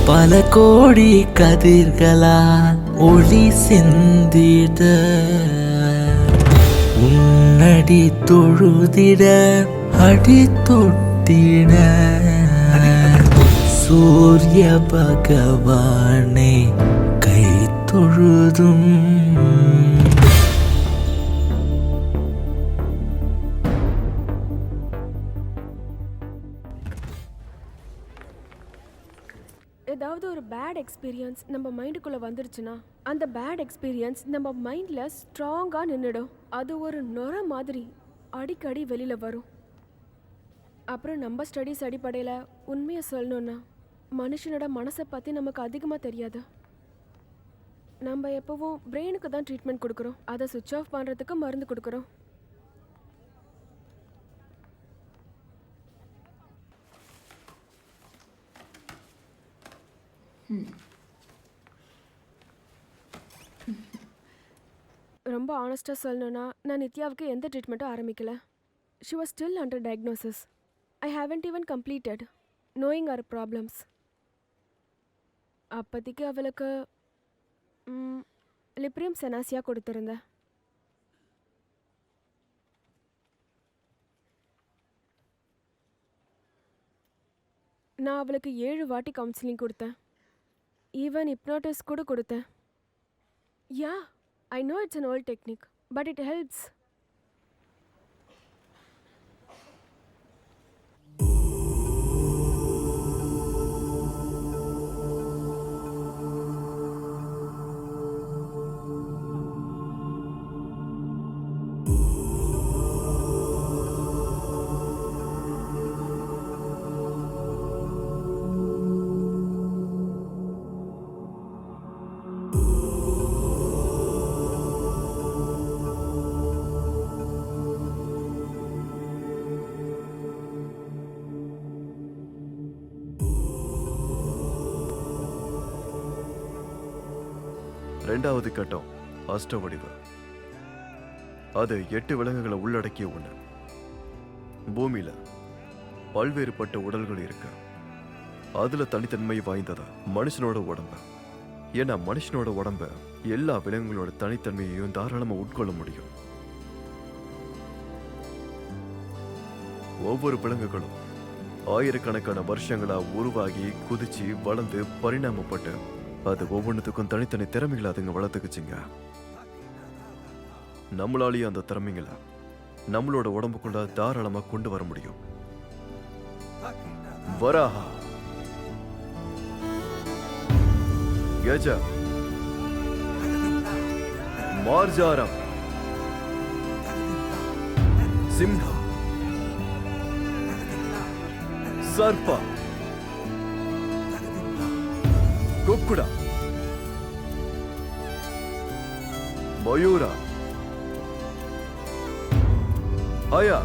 Speaker 10: பல கோடி கதிர்களால் ஒளி சிந்திட உன்னடி தொழுதிட அடி தொட்டிட சூரிய பகவானை கை தொழுதும்
Speaker 9: ஏதாவது ஒரு பேட் எக்ஸ்பீரியன்ஸ் நம்ம மைண்டுக்குள்ளே வந்துருச்சுன்னா அந்த பேட் எக்ஸ்பீரியன்ஸ் நம்ம மைண்டில் ஸ்ட்ராங்காக நின்றுடும். அது ஒரு நுர மாதிரி அடிக்கடி வெளியில் வரும். அப்புறம் நம்ம ஸ்டடீஸ் அடிப்படையில் உண்மையை சொல்லணும்னா மனுஷனோட மனசை பற்றி நமக்கு அதிகமாக தெரியாது. நம்ம எப்போவும் பிரெயினுக்கு தான் ட்ரீட்மெண்ட் கொடுக்குறோம், அதை சுவிட்ச் ஆஃப் பண்ணுறதுக்கு மருந்து கொடுக்குறோம். ரொம்ப ஆனஸ்டாக சொல்லணும்னா நான் நித்யாவுக்கு எந்த ட்ரீட்மெண்ட்டும் ஆரம்பிக்கல. She was still under diagnosis. I haven't even completed knowing our problems. அப்போதைக்கு அவளுக்கு லிப்ரியம் செனாசியா கொடுத்துருந்தேன். நான் அவளுக்கு 7 வாட்டி கவுன்சிலிங் கொடுத்தேன். ஈவன் ஹிப்னோட்டிஸ் கூட கொடுத்தேன். யா, I know it's an old technique, but it helps.
Speaker 3: ரெண்டாவது கட்டம் அஷ்ட வடிவு. அது 8 விலங்குகளை உள்ளடக்கிய ஒண்ணு. பூமியில பல்வேறுபட்ட உடல்கள் இருக்கு. அதுல தனித்தன்மை வாய்ந்தது மனுஷனோட உடம்பு. ஏன்னா மனுஷனோட உடம்பு எல்லா விலங்குகளோட தனித்தன்மையையும் தாராளமா உட்கொள்ள முடியும். ஒவ்வொரு விலங்குகளும் ஆயிரக்கணக்கான வருஷங்களா உருவாகி குதிச்சு வளர்ந்து பரிணாமப்பட்டு அது ஒவ்வொன்றுத்துக்கும் தனித்தனி திறமைகளை அதுங்க வளர்த்துக்குச்சுங்க. நம்மளாலேயும் அந்த திறமைகளை நம்மளோட உடம்புக்குள்ள தாராளமா கொண்டு வர முடியும். வராஹா, கஜ, மார்ஜாரம், சிம்ஹம், சர்பா, குக்குடா, மயூரா, ஆயா,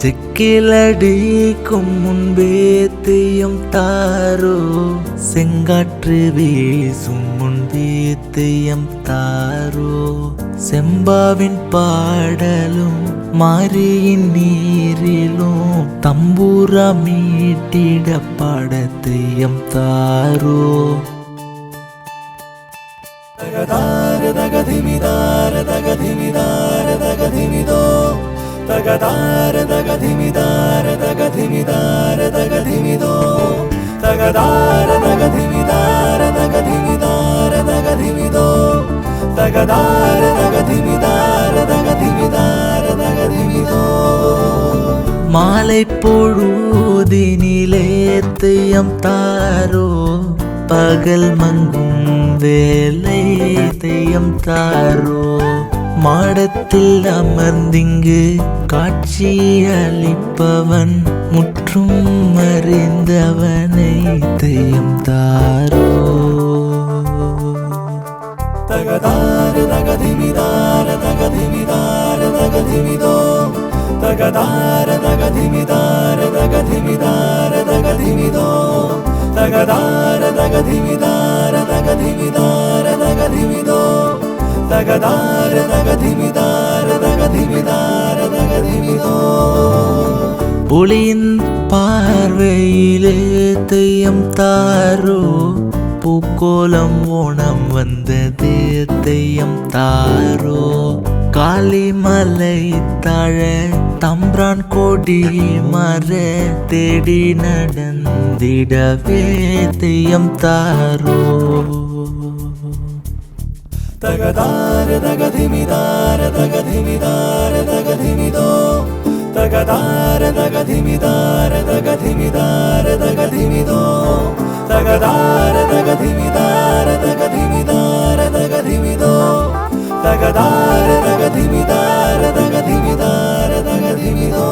Speaker 10: தெக்கிலடிக்கும் முன்பே தெய்யம் தாரோ, செங்காற்று வீசும் முன்பே தெய்யம் தாரோ, செம்பாவின் பாடலும் மாரியின் நீரிலும் தம்பூரா மீட்டிட பாட தெய்யம் தாரோ. மாலை பொழுதினிலே தெய்யம் தாரோ, பகல் மங்கும் வேலை தெய்யம் தாரோ, மாடத்தில் அமர்ந்திங்கு காட்சி அளிப்பவன் முற்றும் அறிந்தவனை தெய்யம் தாரோ. ஒளியின் பார்வையிலே தெய்யம் தாரோ, பூக்கோலம் ஓணம் வந்தது தெய்யம் தாரோ, காளிமலை தாழ தம்ரான் கொடி மர தேடி நடந்திடவே தெய்யம் தாரோ தகதார தகதிமிதார தகதிமிதார தகதிமிதோ தகதார தகதிமிதார தகதிமிதார தகதிமிதோ தகதார தகதிமிதார தகதிமிதார தகதிமிதோ தகதார தகதிமிதார தகதிமிதார தகதிமிதோ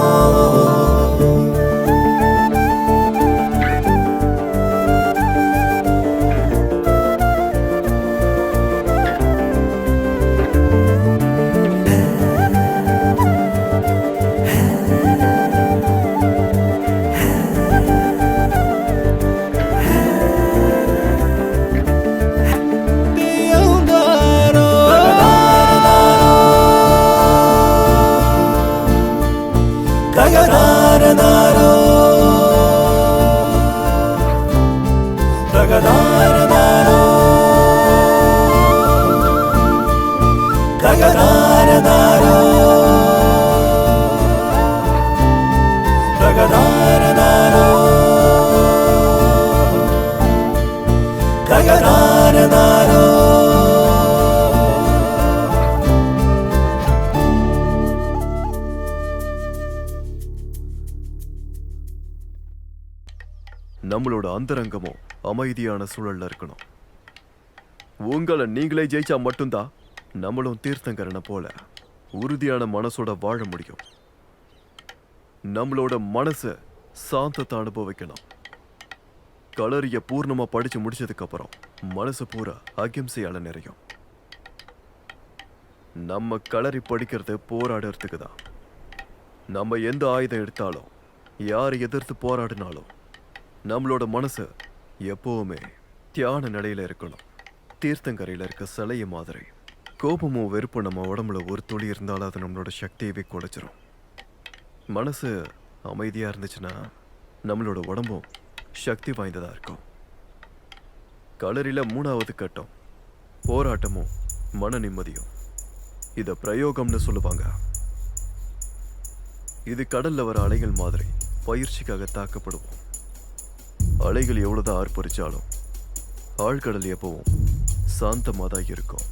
Speaker 3: நம்மளோட அந்தரங்கமும் அமைதியான சூழல்ல இருக்கணும். உங்களை நீங்களே ஜெயிச்சா மட்டும்தான் நம்மளும் தீர்த்தங்கரனை போல உறுதியான மனசோட வாழ முடியும். நம்மளோட மனசை சாந்தத்தை அனுபவிக்கணும். களரிய பூர்ணமா படிச்சு முடிச்சதுக்கு அப்புறம் மனசு பூரா அகிம்சையால நிறையும். நம்ம களரி படிக்கிறது போராடுறதுக்கு தான். நம்ம எந்த ஆயுதம் எடுத்தாலும் யாரை எதிர்த்து போராடினாலும் நம்மளோட மனசு எப்பவுமே தியான நிலையில இருக்கணும். தீர்த்தங்கரையில இருக்க சிலைய மாதிரி கோபமும் வெறுப்பும் நம்ம உடம்புல ஒரு துளி இருந்தாலும் அது நம்மளோட சக்தியவே குலைச்சிரும். மனசு அமைதியா இருந்துச்சுன்னா நம்மளோட உடம்பும் சக்தி வாய்ந்ததா இருக்கும். களரில 3வது கட்டம் போராட்டமும் மன நிம்மதியும். இத பிரயோகம்னு சொல்லுவாங்க. இது கடல்ல வர அலைகள் மாதிரி பயிற்சிக்காக தாக்கப்படுவோம். அலைகள் எவ்வளவுதான் ஆர்ப்பரிச்சாலும் ஆழ்கடல் எப்பவும் சாந்தமாக தான் இருக்கும்.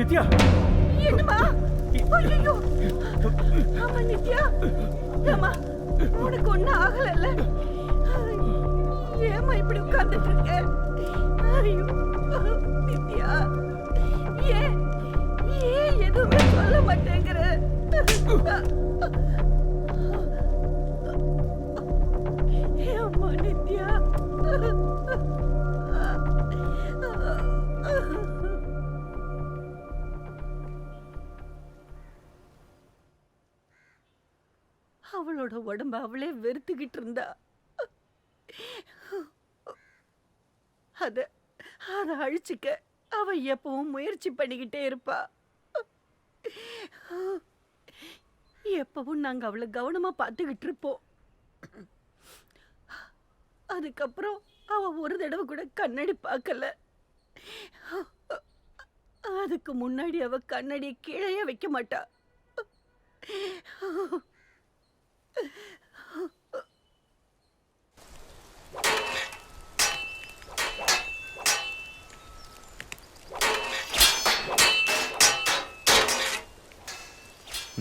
Speaker 7: நித்யா
Speaker 6: என்னம்மா? ஐயோ! அம்மா நித்யா, ஏம்மா உனக்கு ஒன்றும் ஆகலைல்ல? ஏம்மா இப்படி உட்கார்ந்துட்டு இருக்க? ஐயோ நித்யா, ஏன் ஏன் எதுவுமே சொல்ல மாட்டேங்கிற? ஏம்மா நித்யா? அவளோட உடம்ப அவளே வெறுத்துக்கிட்டு இருந்தா. அத அத அழிச்சுக்க அவ எப்பவும் முயற்சி பண்ணிக்கிட்டே இருப்பா. எப்பவும் நாங்க அவளை கவனமா பார்த்துக்கிட்டு இருப்போம். அதுக்கப்புறம் அவ ஒரு தடவை கூட கண்ணாடி பார்க்கல. அதுக்கு முன்னாடி அவ கண்ணாடியை கீழே வைக்க மாட்டா.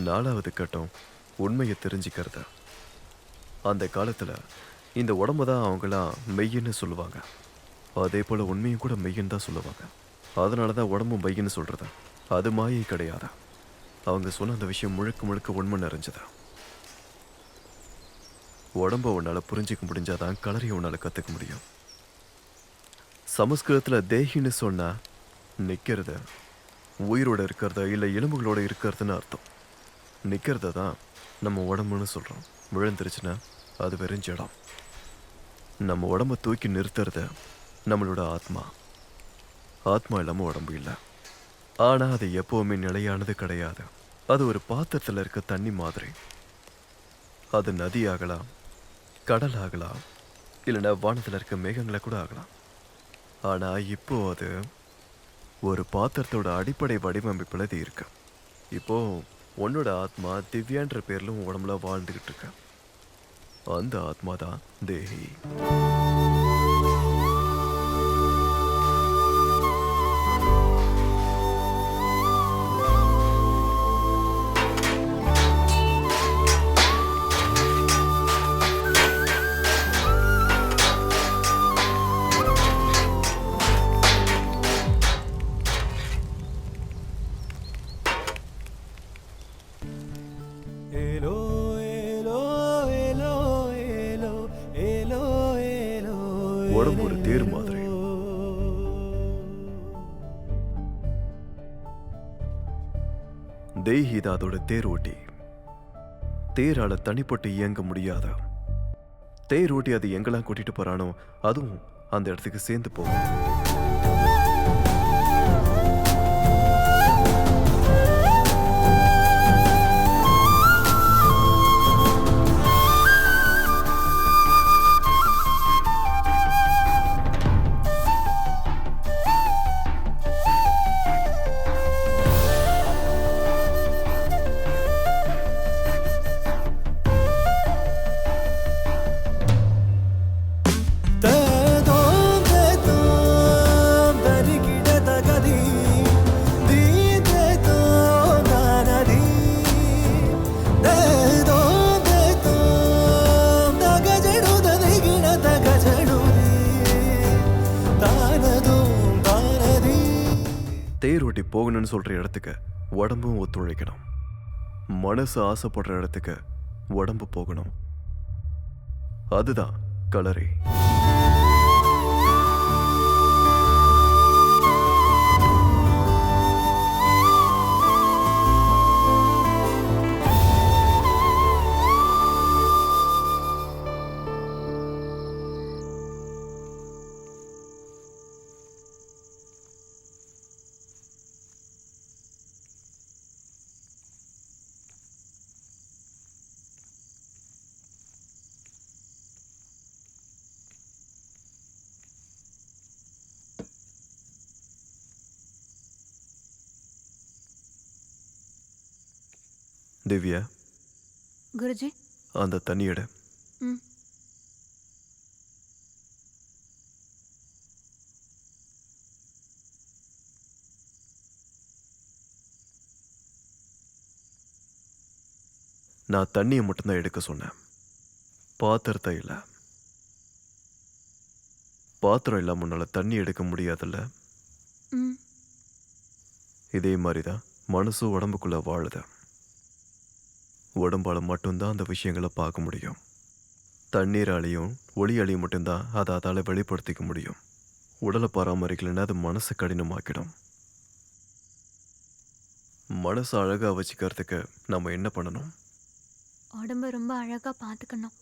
Speaker 3: நாலாவது கட்டம் உண்மையை தெரிஞ்சுக்கிறது. அந்த காலத்தில் இந்த உடம்பு தான் அவங்களாம் மெய்யின்னு சொல்லுவாங்க. அதே போல் உண்மையும் கூட மெய்யின்னு தான் சொல்லுவாங்க. அதனால தான் உடம்பு மெய்யின்னு சொல்கிறது. அது மாயை கிடையாது. அவங்க சொன்ன அந்த விஷயம் முழுக்க முழுக்க உண்மை நிறைஞ்சது. உடம்பை உன்னால் புரிஞ்சிக்க முடிஞ்சாதான் கலரையை உன்னால் கற்றுக்க முடியும். சமஸ்கிருதத்தில் தேகின்னு சொன்னால் நிற்கிறது, உயிரோடு இருக்கிறத இல்லை எலும்புகளோடு இருக்கிறதுன்னு அர்த்தம். நிற்கிறத தான் நம்ம உடம்புன்னு சொல்கிறோம். விழுந்துருச்சுன்னா அது வெறிஞ்ச இடம். நம்ம உடம்பை தூக்கி நிறுத்துறது நம்மளோட ஆத்மா. ஆத்மா இல்லாமல் உடம்பு இல்லை. ஆனால் அது எப்போவுமே நிலையானது கிடையாது. அது ஒரு பாத்திரத்தில் இருக்க தண்ணி மாதிரி. அது நதி ஆகலாம், கடல் ஆகலாம், இல்லைன்னா வானத்தில் இருக்க மேகங்களை கூட ஆகலாம். ஆனால் இப்போ அது ஒரு பாத்திரத்தோட அடிப்படை வடிவமைப்பில் அது இருக்கு. இப்போ உன்னோட ஆத்மா திவ்யான்ற பேர்ல உடம்புல வாழ்ந்துகிட்டு இருக்க. அந்த ஆத்மா தான் தேஹி. உடம்பு ஒரு தேர் மாதிரி. தேஹி தான் அதோட தேர் ஓட்டி. தேரால தனிப்பட்டு இயங்க முடியாத. தேர் ஓட்டி அது எங்கெல்லாம் கூட்டிட்டு போறானோ அதுவும் அந்த இடத்துக்கு சேர்ந்து போகும். தேரோட்டி போகணும்னு சொல்ற இடத்துக்கு உடம்பும் ஒத்துழைக்கணும். மனசு ஆசைப்படுற இடத்துக்கு உடம்பு போகணும். அதுதான் கலரி. திவ்யா,
Speaker 4: குருஜி.
Speaker 3: அந்த தண்ணியட.
Speaker 4: ம்.
Speaker 3: நான் தண்ணியை மட்டும்தான் எடுக்க சொன்னேன், பாத்திரத்தை இல்லை. பாத்திரம் இல்லாம உன்னால தண்ணி எடுக்க முடியாதுல்ல.
Speaker 4: ம்.
Speaker 3: இதே மாதிரி தான் மனசு உடம்புக்குள்ள வாழுது. உடம்பால மட்டும்தான் அந்த விஷயங்களை பார்க்க முடியும். தண்ணீராலையும் ஒளியாலையும் மட்டும்தான் அதை அதால வெளிப்படுத்திக்க முடியும். உடலை பராமரிக்கலைன்னா அது மனசை கடினமாக்கிடும். மனசை அழகா வச்சுக்கிறதுக்கு நம்ம என்ன பண்ணணும்?
Speaker 4: உடம்ப ரொம்ப அழகா பார்த்துக்கணும்.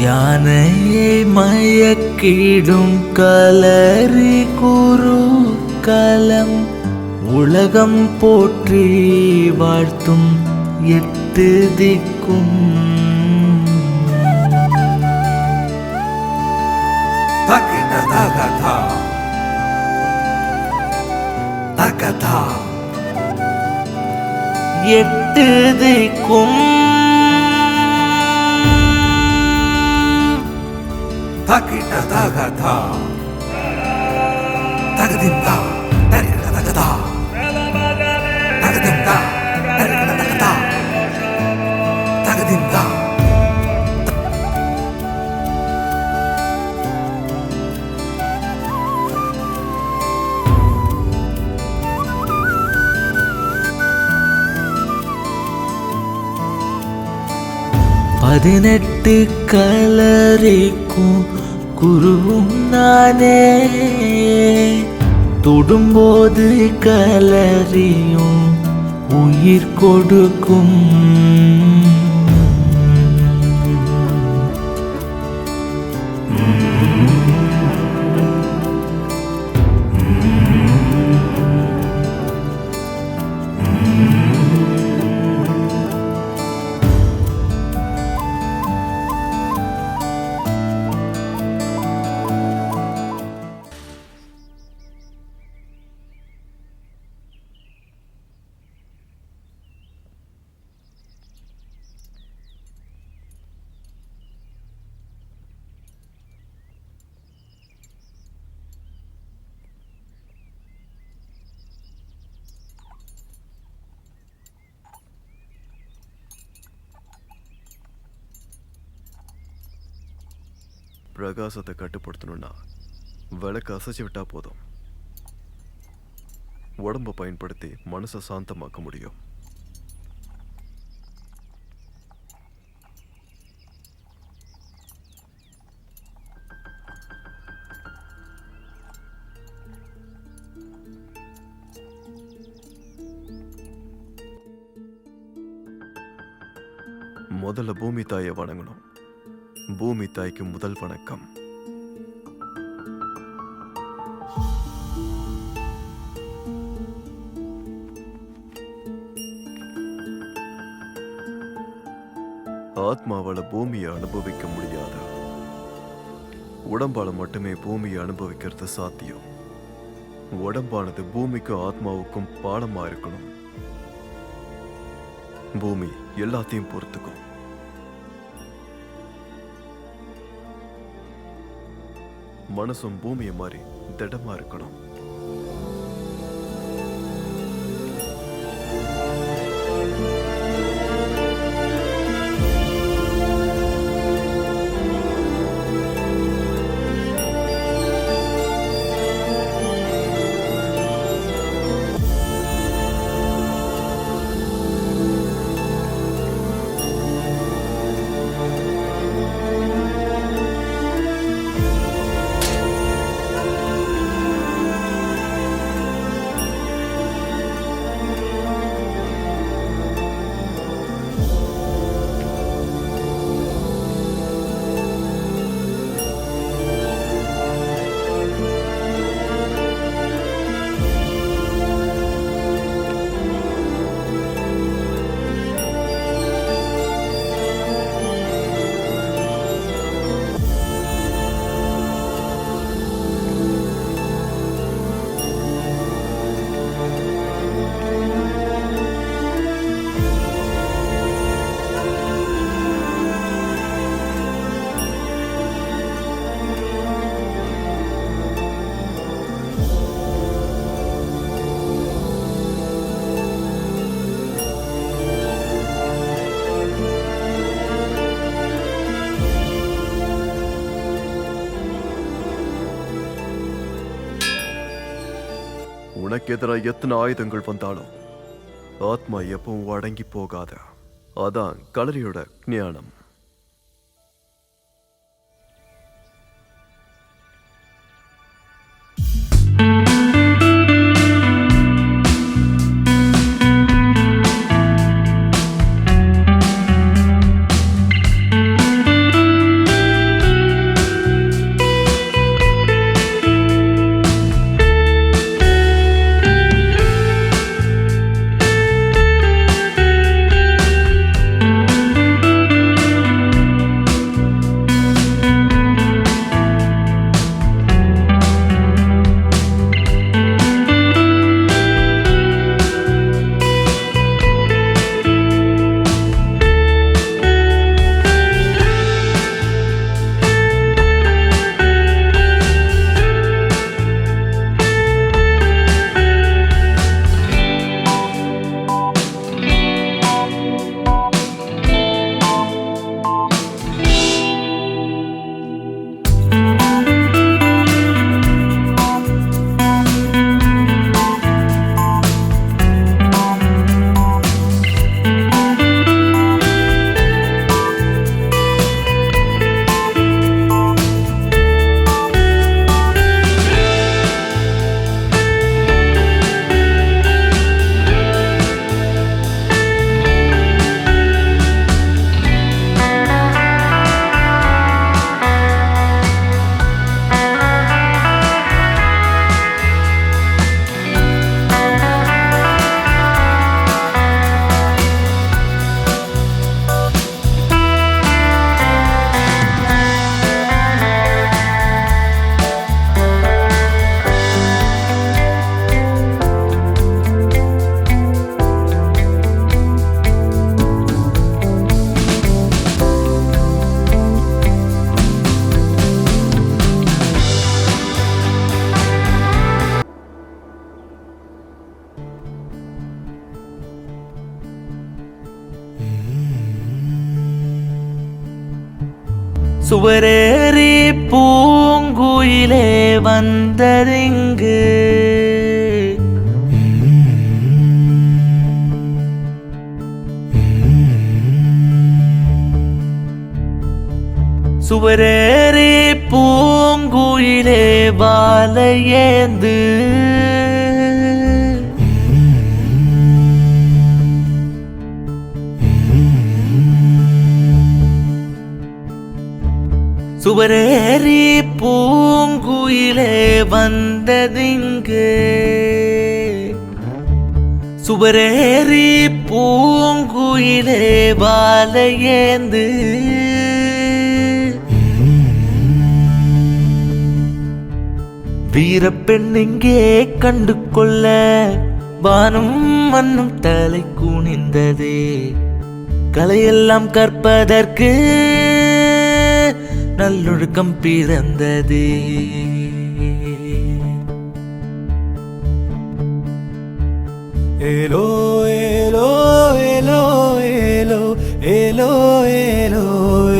Speaker 10: யானையை மயக்கிடும் கலரி குரு கலம் உலகம் போற்றி வாழ்த்தும் எட்டு திக்கும் எட்டு திக்கும்
Speaker 11: Taki
Speaker 10: பதினெட்டு கலரிக்கும் குருவும் நானே, தொடும்போது கலரியும் உயிர் கொடுக்கும்.
Speaker 3: பிரகாசத்தை கட்டுப்படுத்தணும்னா விளக்கு அசைச்சு விட்டா போதும். உடம்பை பயன்படுத்தி மனசை சாந்தமாக்க முடியும். முதல்ல பூமி தாயை வணங்கணும். பூமி தாய்க்கு முதல் வணக்கம். ஆத்மாவால பூமியை அனுபவிக்க முடியாது. உடம்பால மட்டுமே பூமியை அனுபவிக்கிறது சாத்தியம். உடம்பானது பூமிக்கும் ஆத்மாவுக்கும் பாலமா இருக்கணும். பூமி எல்லாத்தையும் பொறுத்துக்கும். மனசும் பூமியை மாதிரி திடமா இருக்கணும். உனக்கு எதிராக எத்தனை ஆயுதங்கள் வந்தாலும் ஆத்மா எப்பவும் அடங்கி போகாத. அதான் களரியோட ஞானம்.
Speaker 10: சுவரேறி பூங்குயிலே வந்ததிங்கு சுவரேறி பூங்குயிலே வாழையேந்து சுவரேறி பூங்குயிலே வந்ததிங்கு சுவரேறி பூங்குயிலே வாழையேந்து வீரப்பெண் இங்கே கண்டு கொள்ள வானும் மண்ணும் தலை குனிந்ததே கலையெல்லாம் கற்பதற்கு நல்லொழுக்கம் பிறந்ததே
Speaker 11: ஏலோ ஏலோ ஏலோ ஏலோ ஏலோ ஏலோ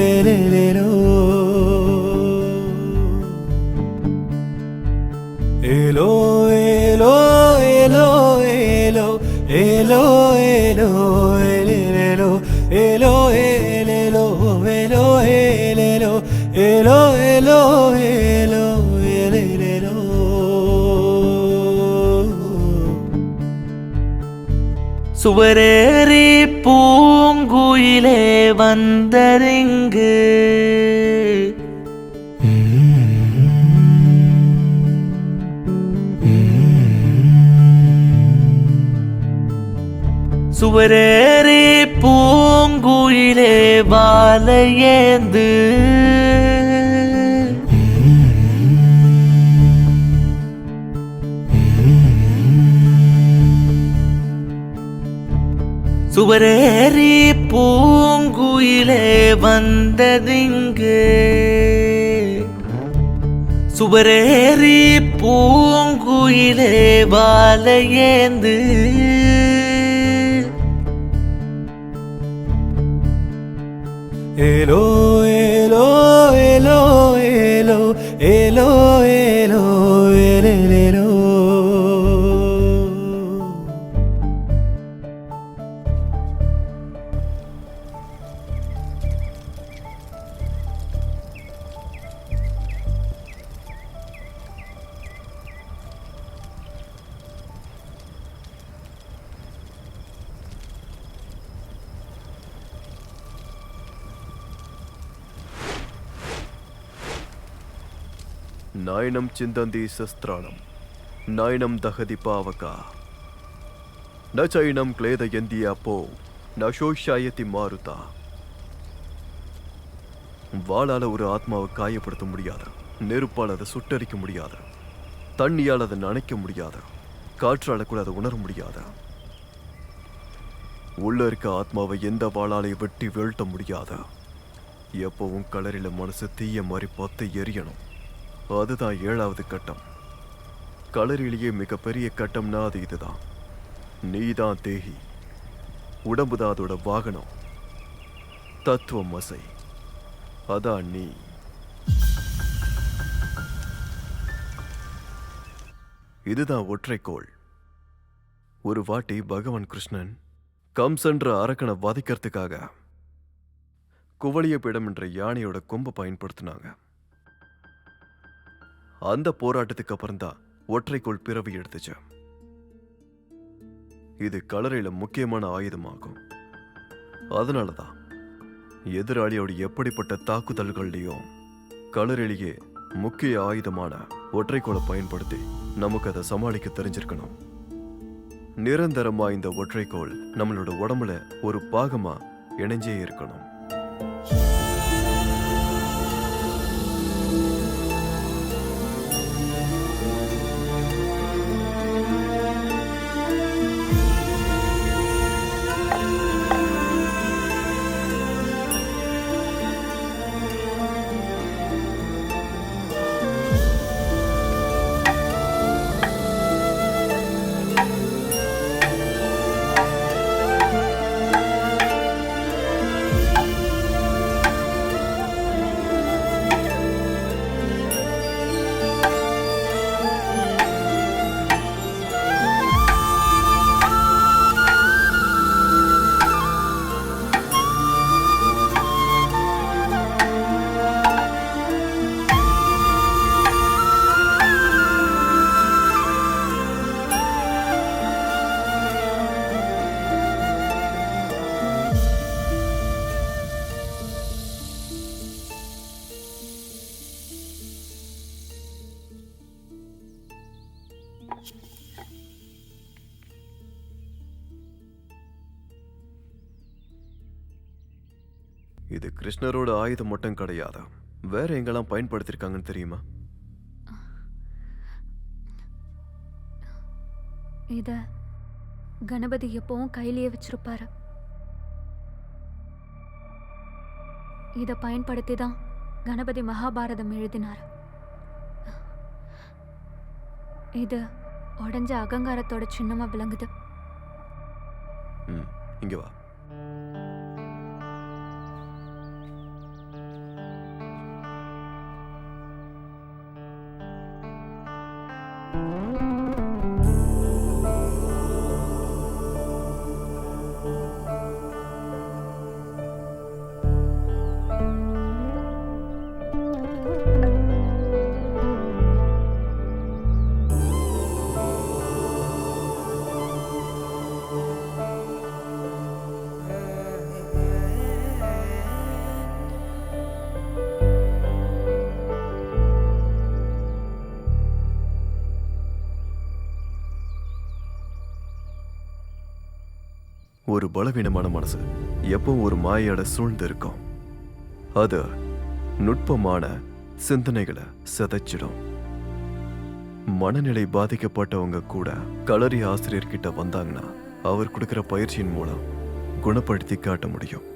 Speaker 11: ஏலேலோ ஏலோ ஏலோ ஏலோ ஏலோ ஏலோ ஏலோ ஏலேலோ ஏலோ ஏலேலோ ஏலோ ஏலேலோ ஏலோ ஏலோ ஏலோ ஏலேலோ
Speaker 10: சுவரேறி பூங்குயிலே வந்ததிங்கு சுவரேறி பூங்குயிலே வாழையேந்து சுவரேறி பூங்குயிலே வந்ததிங்கு சுவரேறி பூங்குயிலே வாழையேந்து
Speaker 11: ஏலோ ஏலோ ஏலோ ஏலோ ஏலோ ஏலோ ஏலேலோ
Speaker 3: నాయనం చిందంది శస్త్రాణం నాయనం దహది పావక నచైనం క్లేదయంది అపో நஷோஷாயத்தி மாறுதா. வாளால் ஒரு ஆத்மாவை காயப்படுத்த முடியாது, நெருப்பால் அதை சுட்டரிக்க முடியாது, தண்ணியால் அதை நனைக்க முடியாது, காற்றால் கூட அதை உணர முடியாது. உள்ள இருக்க ஆத்மாவை எந்த வாளாலையும் வெட்டி வீழ்த்த முடியாது. எப்பவும் கலரில மனசு தீய மாதிரி பத்து எரியணும். அதுதான் 7வது கட்டம். கலரிலேயே மிகப்பெரிய கட்டம்னா அது இதுதான். நீதான் தேகி, உடம்புதான் அதோட வாகனம். தத்துவம் மசை, அதான் நீ. இதுதான் ஒற்றைக்கோள். ஒரு வாட்டி பகவான் கிருஷ்ணன் கம்சன்ற அரக்கனை வதைக்கிறதுக்காக குவளியபீடம் என்ற யானையோட கொம்பை பயன்படுத்தினாங்க. அந்த போராட்டத்துக்கு அப்புறம்தான் ஒற்றைக்கோள் பிறவி எடுத்துச்சு. இது கலரையில முக்கியமான ஆயுதமாகும். அதனாலதான் எதிராளியோட எப்படிப்பட்ட தாக்குதல்கள்லையும் கலரிலேயே முக்கிய ஆயுதமான ஒற்றைக்கோளை பயன்படுத்தி நமக்கு அதை சமாளிக்க தெரிஞ்சிருக்கணும். நிரந்தரமா இந்த ஒற்றைக்கோள் நம்மளோட உடம்புல ஒரு பாகமா இணைஞ்சே இருக்கணும். இது கிருஷ்ணரோட ஆயுதம் மட்டும் கிடையாது. வேற எங்கெல்லாம் பயன்படுத்திருக்காங்கன்னு தெரியுமா?
Speaker 4: இத கணபதி எப்பவும் கையிலேயே வச்சிருப்பாரு. இத பயன்படுத்தி தான் கணபதி மகாபாரதம் எழுதினார். இது உடஞ்ச அகங்காரத்தோட சின்னமா விளங்குது.
Speaker 3: இங்க வா. ஒரு பலவீனமான மனசு எப்பவும் ஒரு மாயோட சூழ்ந்து இருக்கும். அது நுட்பமான சிந்தனைகளை சிதைச்சிடும். மனநிலை பாதிக்கப்பட்டவங்க கூட களரி ஆசிரியர்கிட்ட வந்தாங்கன்னா அவர் கொடுக்கிற பயிற்சியின் மூலம் குணப்படுத்தி காட்ட முடியும்.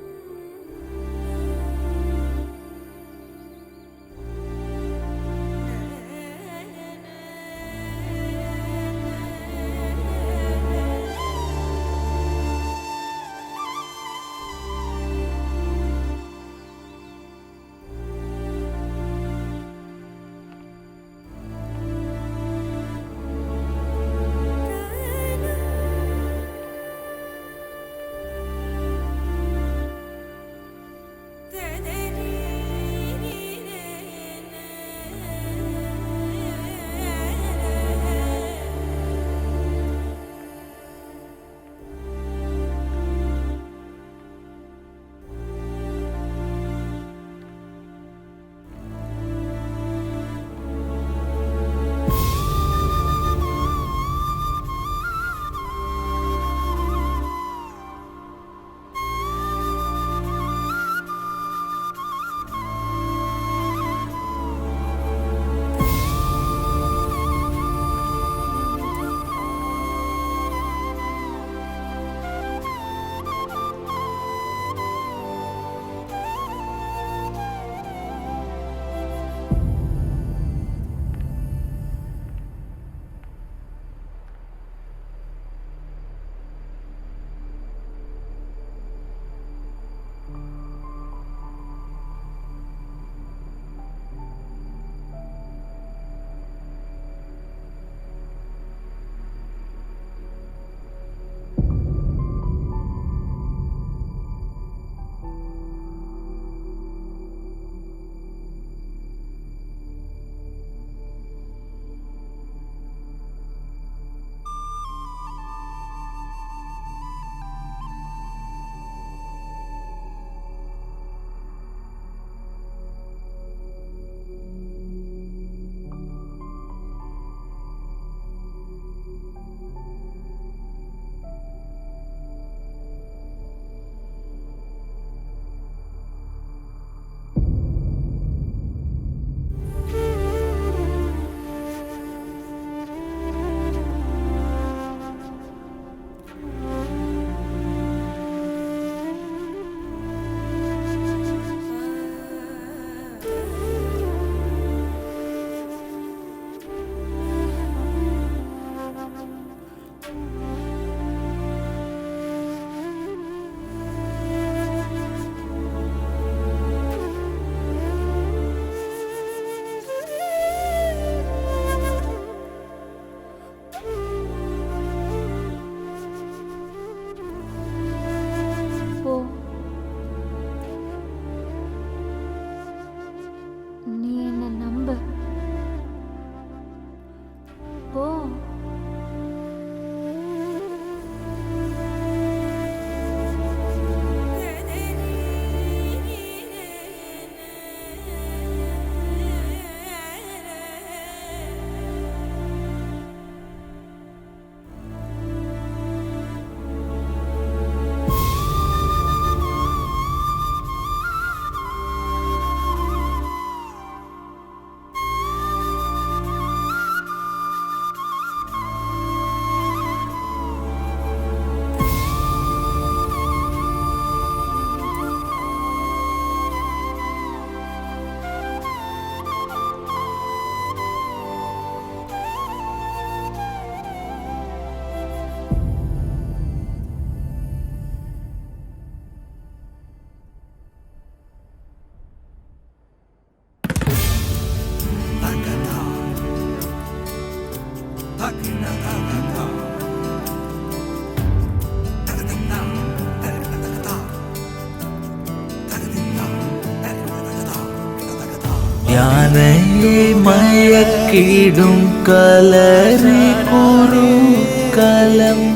Speaker 10: யானையை மயக்கிடும் கலரி குருகலம்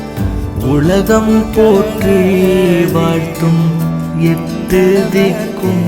Speaker 10: உலகம் போற்றி வாழ்த்தும் எட்டு திக்கும்